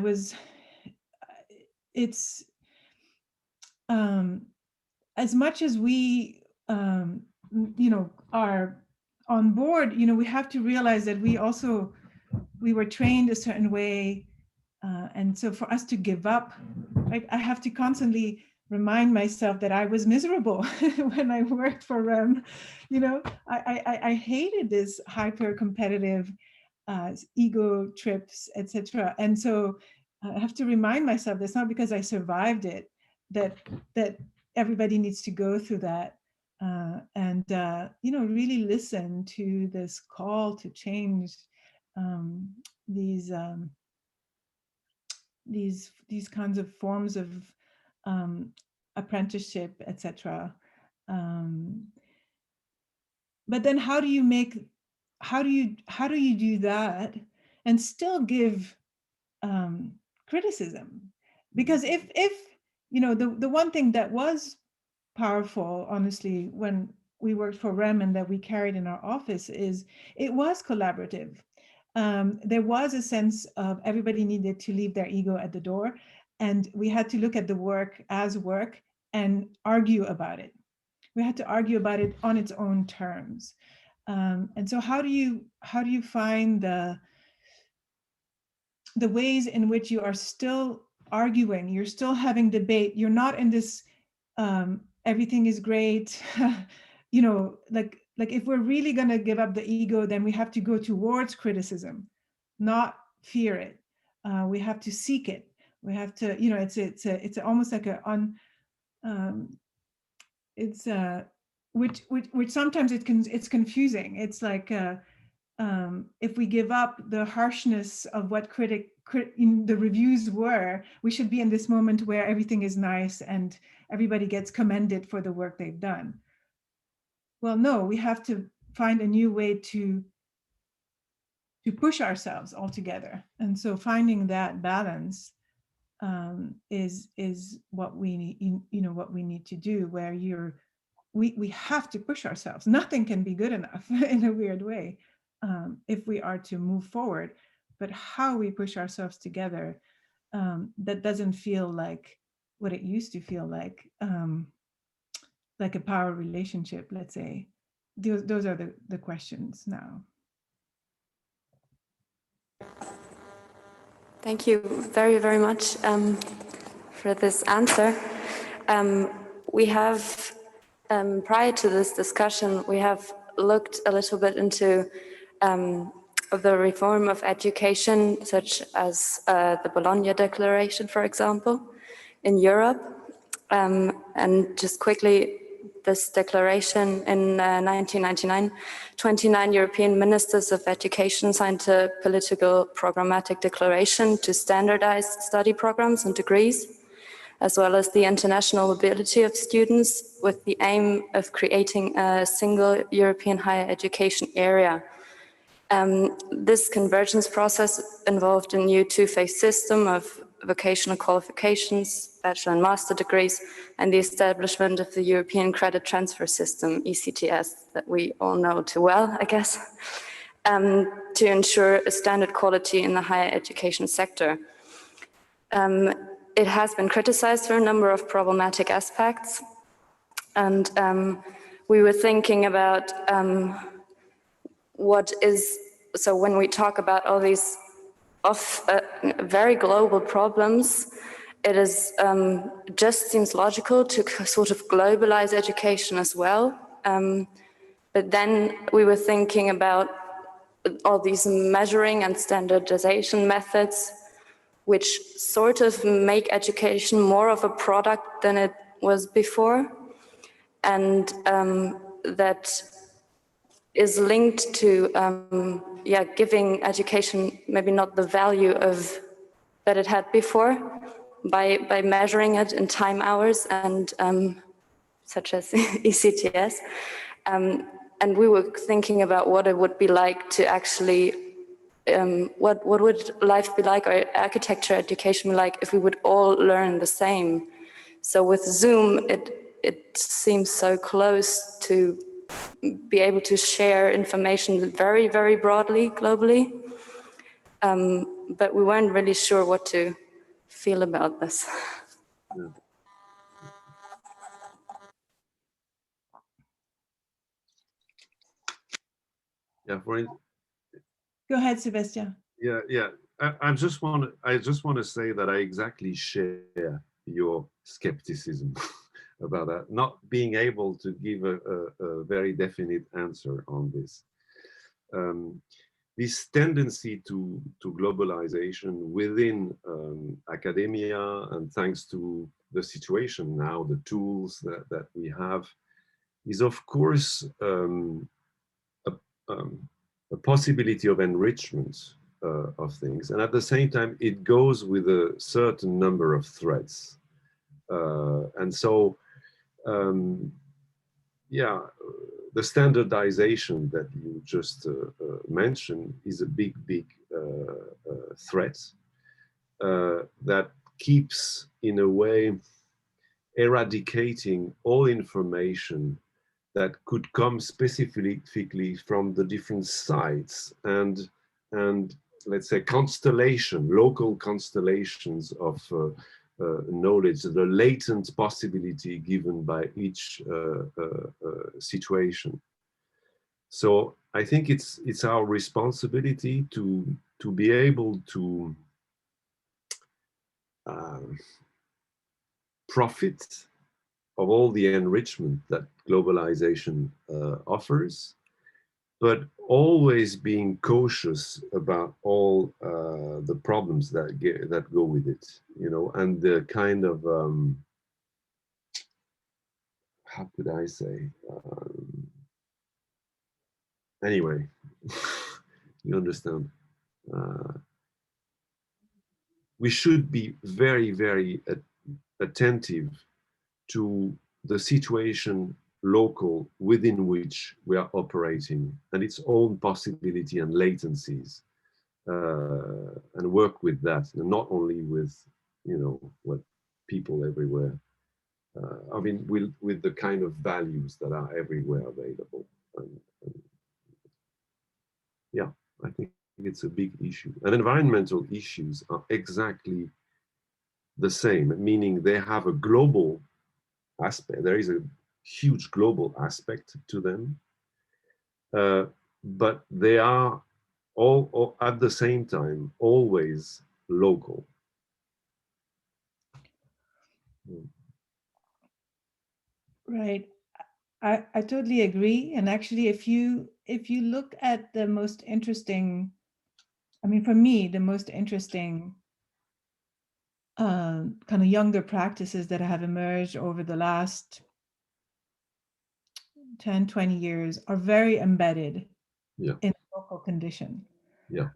it's as much as we are on board, we have to realize that we were trained a certain way, and so for us to give up, right, I have to constantly remind myself that I was miserable when I worked for REM. I hated this hyper competitive ego trips, etc. And so I have to remind myself that's not because I survived it that everybody needs to go through that, and really listen to this call to change these kinds of forms of apprenticeship, etc. But then how do you do that and still give criticism? Because if the one thing that was powerful, honestly, when we worked for REM and that we carried in our office is it was collaborative. There was a sense of everybody needed to leave their ego at the door, and we had to look at the work as work and argue about it. We had to argue about it on its own terms. And so how do you find the ways in which you are still arguing, you're still having debate, you're not in this everything is great, like if we're really going to give up the ego, then we have to go towards criticism, not fear it. We have to seek it. We have to, it's almost like which sometimes it's confusing. It's like if we give up the harshness of what the reviews were, we should be in this moment where everything is nice and everybody gets commended for the work they've done. Well, no, we have to find a new way to push ourselves all together. And so finding that balance is what we need, what we need to do, where we have to push ourselves. Nothing can be good enough in a weird way if we are to move forward. But how we push ourselves together, that doesn't feel like what it used to feel like a power relationship, let's say. Those are the questions now. Thank you very, very much for this answer. We have, prior to this discussion, we have looked a little bit into the reform of education, such as the Bologna Declaration, for example, in Europe. And just quickly, this declaration in 1999, 29 European ministers of education signed a political programmatic declaration to standardize study programs and degrees, as well as the international mobility of students, with the aim of creating a single European higher education area. This convergence process involved a new two-phase system of vocational qualifications, bachelor and master degrees, and the establishment of the European Credit Transfer System, ECTS, that we all know too well, I guess, to ensure a standard quality in the higher education sector. It has been criticized for a number of problematic aspects, and we were thinking about so when we talk about all these very global problems, it is just seems logical to sort of globalize education as well. But then we were thinking about all these measuring and standardization methods, which sort of make education more of a product than it was before. And that is linked to giving education maybe not the value that it had before by measuring it in time hours and such as ECTS. And we were thinking about what it would be like to actually, what would life be like, or architecture education be like if we would all learn the same. So with Zoom, it seems so close to be able to share information very, very broadly, globally. But we weren't really sure what to feel about this. Yeah. Yeah, Go ahead, Sebastien. Yeah. I just want to say that I exactly share your skepticism about that, not being able to give a very definite answer on this. This tendency to globalization within academia, and thanks to the situation now, the tools that we have, is of course a possibility of enrichment of things, and at the same time it goes with a certain number of threats, and so the standardization that you just mentioned is a big threat that keeps in a way eradicating all information that could come specifically from the different sites and let's say local constellations of knowledge, the latent possibility given by each situation. So I think it's our responsibility to be able to profit of all the enrichment that globalization offers, but always being cautious about all the problems that go with it, and the kind of how could I say? Anyway, you understand. We should be very, very attentive to the situation local within which we are operating and its own possibility and latencies, and work with that, and not only with, what people everywhere, I mean, with the kind of values that are everywhere available. And yeah, I think it's a big issue. And environmental issues are exactly the same, meaning they have a global aspect. There is a huge global aspect to them, but they are all at the same time always local. Right. I totally agree. And actually, if you look at the most interesting, I mean, for me, the most interesting kind of younger practices that have emerged over the last 10, 20 years are very embedded in a local condition. Yeah.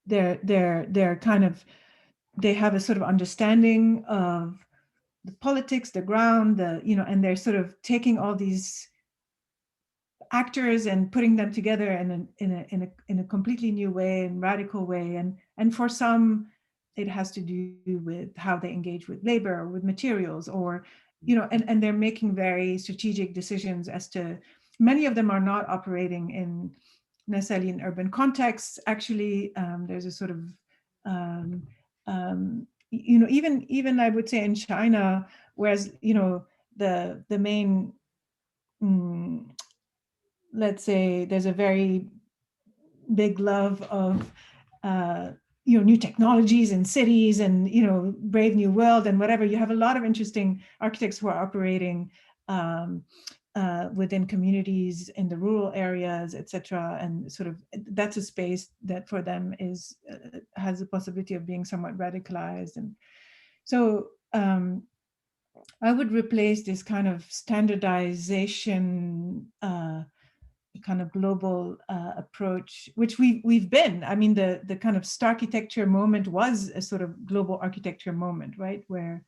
They're kind of, they have a sort of understanding of the politics, the ground, and they're sort of taking all these actors and putting them together in a completely new way and radical way. And for some, it has to do with how they engage with labor or with materials, or, and they're making very strategic decisions as to, many of them are not operating in necessarily in urban contexts. Actually, there's a sort of, even I would say in China, whereas, the main let's say there's a very big love of new technologies in cities and Brave New World and whatever. You have a lot of interesting architects who are operating within communities in the rural areas, etc. And sort of that's a space that for them is has the possibility of being somewhat radicalized. And so I would replace this kind of standardization kind of global approach, which we've been. I mean, the kind of starchitecture moment was a sort of global architecture moment, right? Where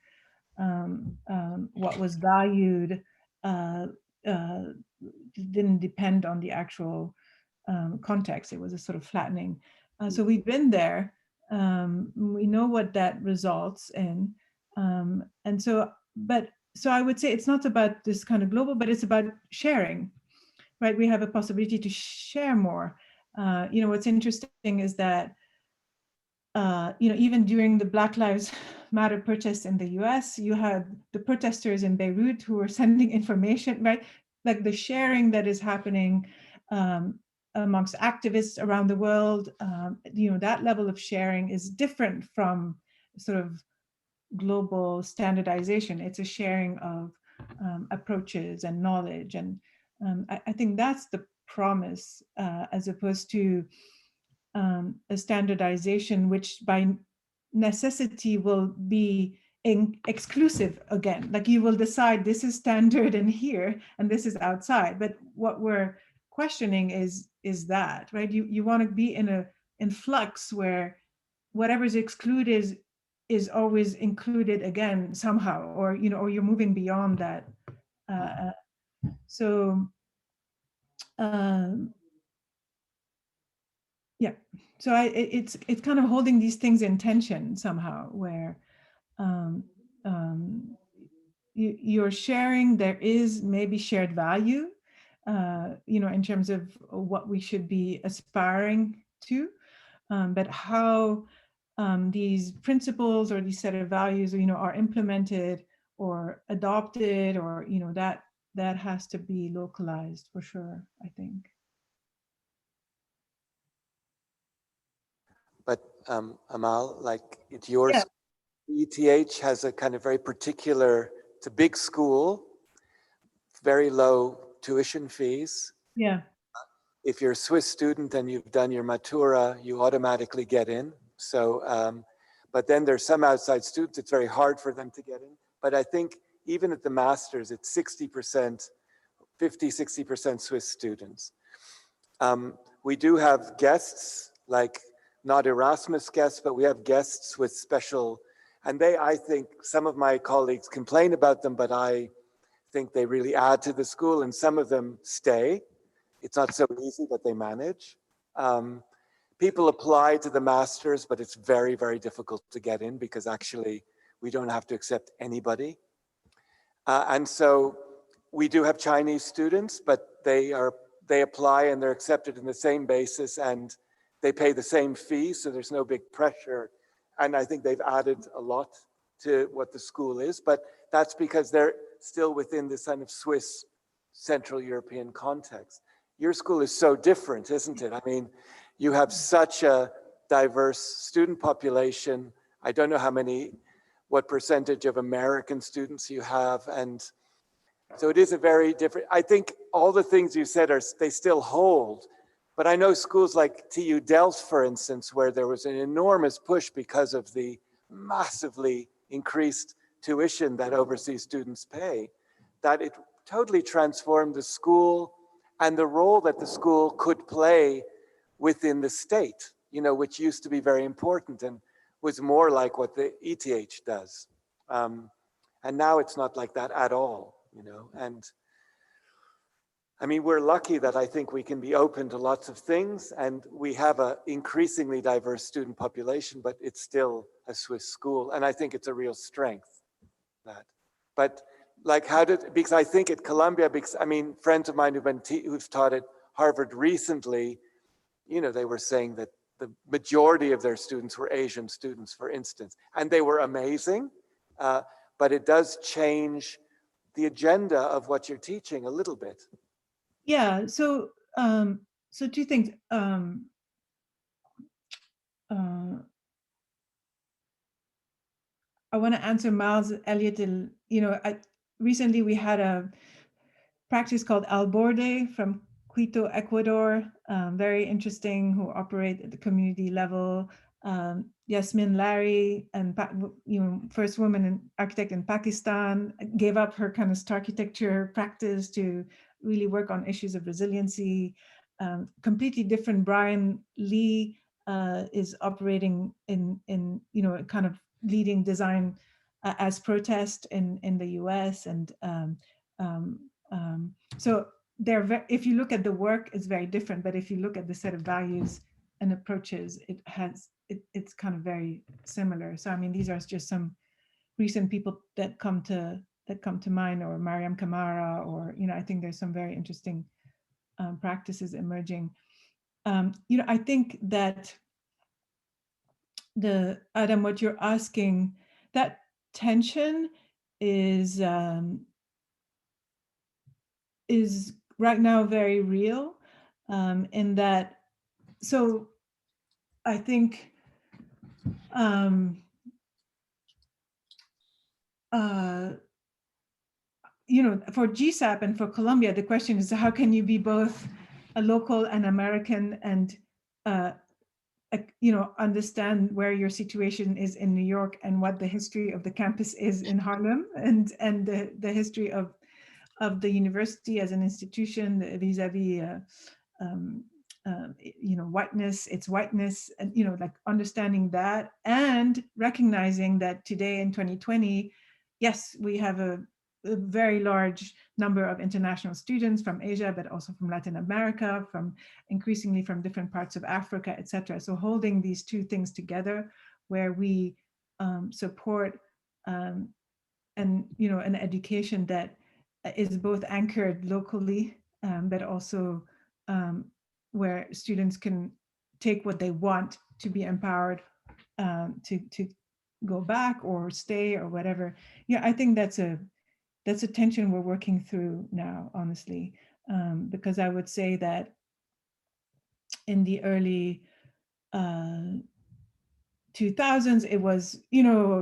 what was valued didn't depend on the actual context. It was a sort of flattening. So we've been there. We know what that results in. And so, so I would say it's not about this kind of global, but it's about sharing. Right, we have a possibility to share more. What's interesting is that, even during the Black Lives Matter protests in the US, you had the protesters in Beirut who were sending information, right? Like the sharing that is happening amongst activists around the world, that level of sharing is different from sort of global standardization. It's a sharing of approaches and knowledge. And I think that's the promise, as opposed to a standardization, which by necessity will be exclusive again. Like you will decide this is standard in here and this is outside. But what we're questioning is that, right? You want to be in flux where whatever's excluded is always included again somehow, or you're moving beyond that. So it's kind of holding these things in tension somehow, where you're sharing, there is maybe shared value, in terms of what we should be aspiring to, but how these principles or these set of values, are implemented or adopted, or that has to be localized for sure, I think. But Amal, like at yours, ETH has a kind of very particular, it's a big school, very low tuition fees. Yeah. If you're a Swiss student and you've done your Matura, you automatically get in. So, but then there's some outside students, it's very hard for them to get in. But I think even at the masters, it's 60%, 50-60% Swiss students. We do have guests, like not Erasmus guests, but we have guests with special, and I think some of my colleagues complain about them, but I think they really add to the school, and some of them stay. It's not so easy, but they manage. People apply to the masters, but it's very, very difficult to get in because actually we don't have to accept anybody. And so we do have Chinese students, but they apply and they're accepted in the same basis and they pay the same fee, so there's no big pressure. And I think they've added a lot to what the school is, but that's because they're still within this kind of Swiss Central European context. Your school is so different, isn't it? I mean, you have such a diverse student population. I don't know what percentage of American students you have. And so it is a very different, I think all the things you said they still hold. But I know schools like TU Delft, for instance, where there was an enormous push because of the massively increased tuition that overseas students pay, that it totally transformed the school and the role that the school could play within the state, which used to be very important and was more like what the ETH does. And now it's not like that at all, and I mean, we're lucky that I think we can be open to lots of things, and we have an increasingly diverse student population, but it's still a Swiss school, and I think it's a real strength. But like because I think at Columbia, because I mean, friends of mine who've taught at Harvard recently, they were saying that the majority of their students were Asian students, for instance, and they were amazing, but it does change the agenda of what you're teaching a little bit. Yeah, so So two things. I want to answer Miles Elliott. Recently we had a practice called Al Borde from Quito, Ecuador, very interesting, who operate at the community level. Yasmin Larry, and first woman architect in Pakistan, gave up her kind of architecture practice to really work on issues of resiliency. Completely different. Brian Lee is operating in kind of leading design as protest in the U.S. and so if you look at the work, it's very different. But if you look at the set of values and approaches, it's kind of very similar. So I mean, these are just some recent people that come to mind, or Mariam Kamara, or I think there's some very interesting practices emerging. I think that Adam, what you're asking, that tension is right now very real, in that, so I think for GSAP and for Colombia, the question is, how can you be both a local and American, and understand where your situation is in New York and what the history of the campus is in Harlem, and the history of the university as an institution vis-a-vis whiteness, its whiteness, and like understanding that, and recognizing that today in 2020, yes, we have a very large number of international students from Asia, but also from Latin America, from increasingly from different parts of Africa, etc. So holding these two things together, where we support an education that is both anchored locally, but also where students can take what they want to be empowered to go back or stay or whatever. Yeah, I think that's a tension we're working through now, honestly, because I would say that in the early 2000s, it was,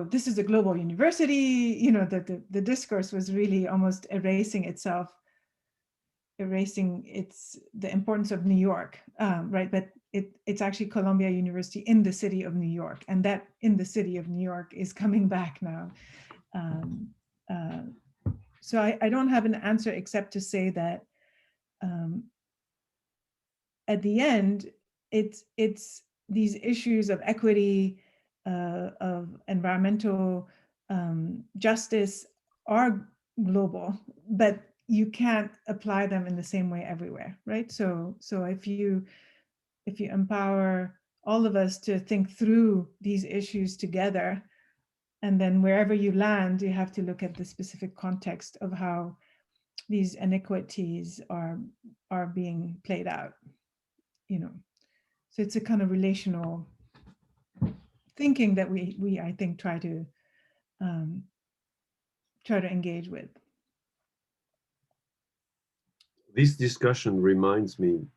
this is a global university, the discourse was really almost erasing the importance of New York, right? But it's actually Columbia University in the city of New York, and that in the city of New York is coming back now. So I don't have an answer except to say that at the end, it's these issues of equity, of environmental justice are global, but you can't apply them in the same way everywhere, right? So if you empower all of us to think through these issues together, and then wherever you land, you have to look at the specific context of how these inequities are being played out, So it's a kind of relational thinking that we I think try to engage with. This discussion reminds me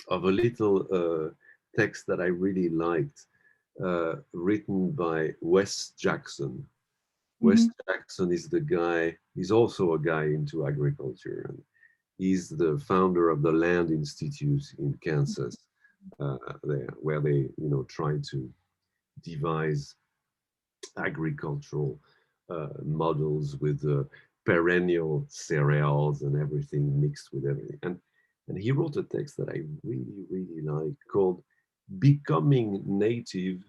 of a little text that I really liked, written by Wes Jackson. Wes Jackson is the guy, he's also a guy into agriculture, and he's the founder of the Land Institute in Kansas, where they try to devise agricultural models with perennial cereals and everything mixed with everything. And he wrote a text that I really, really like, called Becoming Native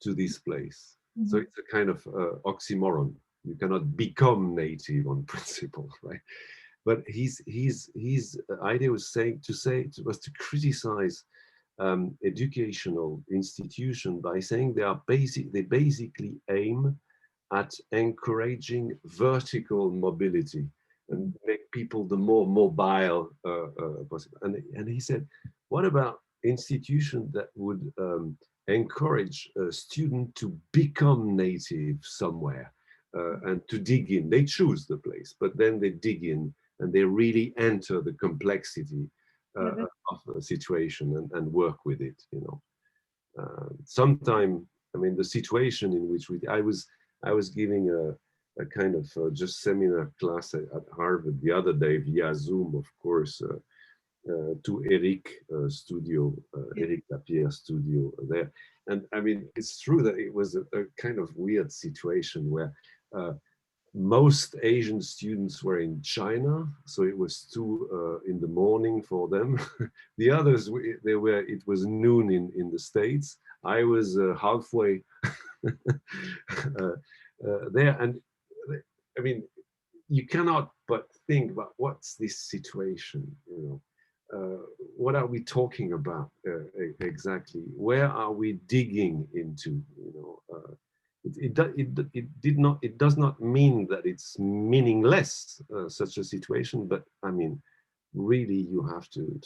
to This Place. So it's a kind of oxymoron. You cannot become native on principle, right? But his idea was to criticize educational institution by saying they basically aim at encouraging vertical mobility and make people the more mobile possible. And he said, what about institutions that would encourage a student to become native somewhere and to dig in? They choose the place, but then they dig in and they really enter the complexity of a situation and work with it, you know. Sometime, I mean, the situation in which I was giving a kind of just seminar class at Harvard the other day via Zoom, of course, to Eric studio, Eric Lapierre studio there. And I mean, it's true that it was a kind of weird situation where most Asian students were in China, so it was 2 in the morning for them. The others, it was noon in the States. I was halfway there, and I mean, you cannot but think about what's this situation, you know. What are we talking about exactly? Where are we digging into? You know, it does not mean that it's meaningless, such a situation. But I mean, really, you have to.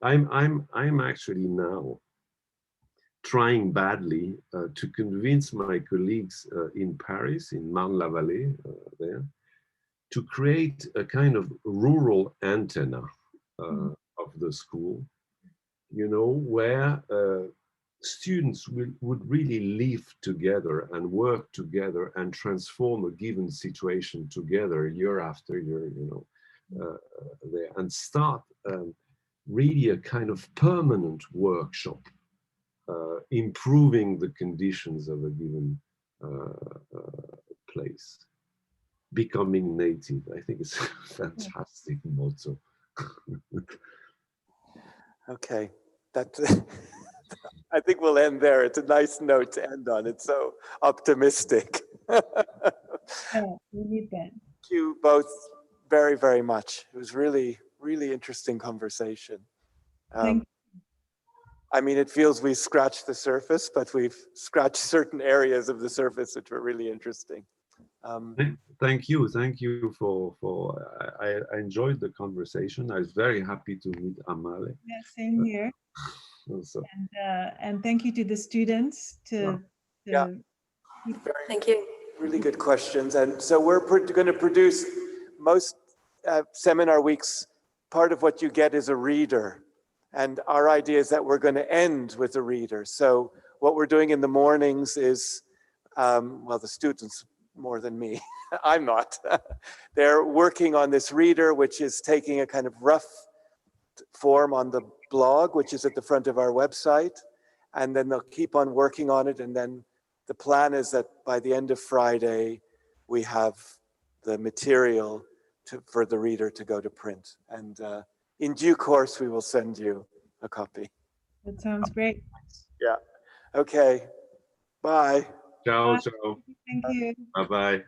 I'm actually now trying badly to convince my colleagues in Paris, in Marne-la-Vallée, there, to create a kind of rural antenna. Of the school, you know, where students would really live together and work together and transform a given situation together year after year, you know, there, and start really a kind of permanent workshop, improving the conditions of a given place. Becoming native, I think it's a fantastic motto. Okay, that I think we'll end there. It's a nice note to end on. It's so optimistic. Yeah, we need that. Thank you both very, very much. It was really, really interesting conversation. I mean, it feels we scratched the surface, but we've scratched certain areas of the surface which were really interesting. Thank you for I enjoyed the conversation. I was very happy to meet Amale. Yeah, same here. Also. And thank you to the students. Thank you. Really good questions. And so we're going to produce most seminar weeks. Part of what you get is a reader. And our idea is that we're going to end with a reader. So what we're doing in the mornings is, well, the students more than me. I'm not. They're working on this reader, which is taking a kind of rough form on the blog, which is at the front of our website. And then they'll keep on working on it. And then the plan is that by the end of Friday, we have the material for the reader to go to print. And in due course, we will send you a copy. That sounds great. Yeah. Okay. Bye. Ciao, Bye. ciao. Thank you. Bye-bye. Bye.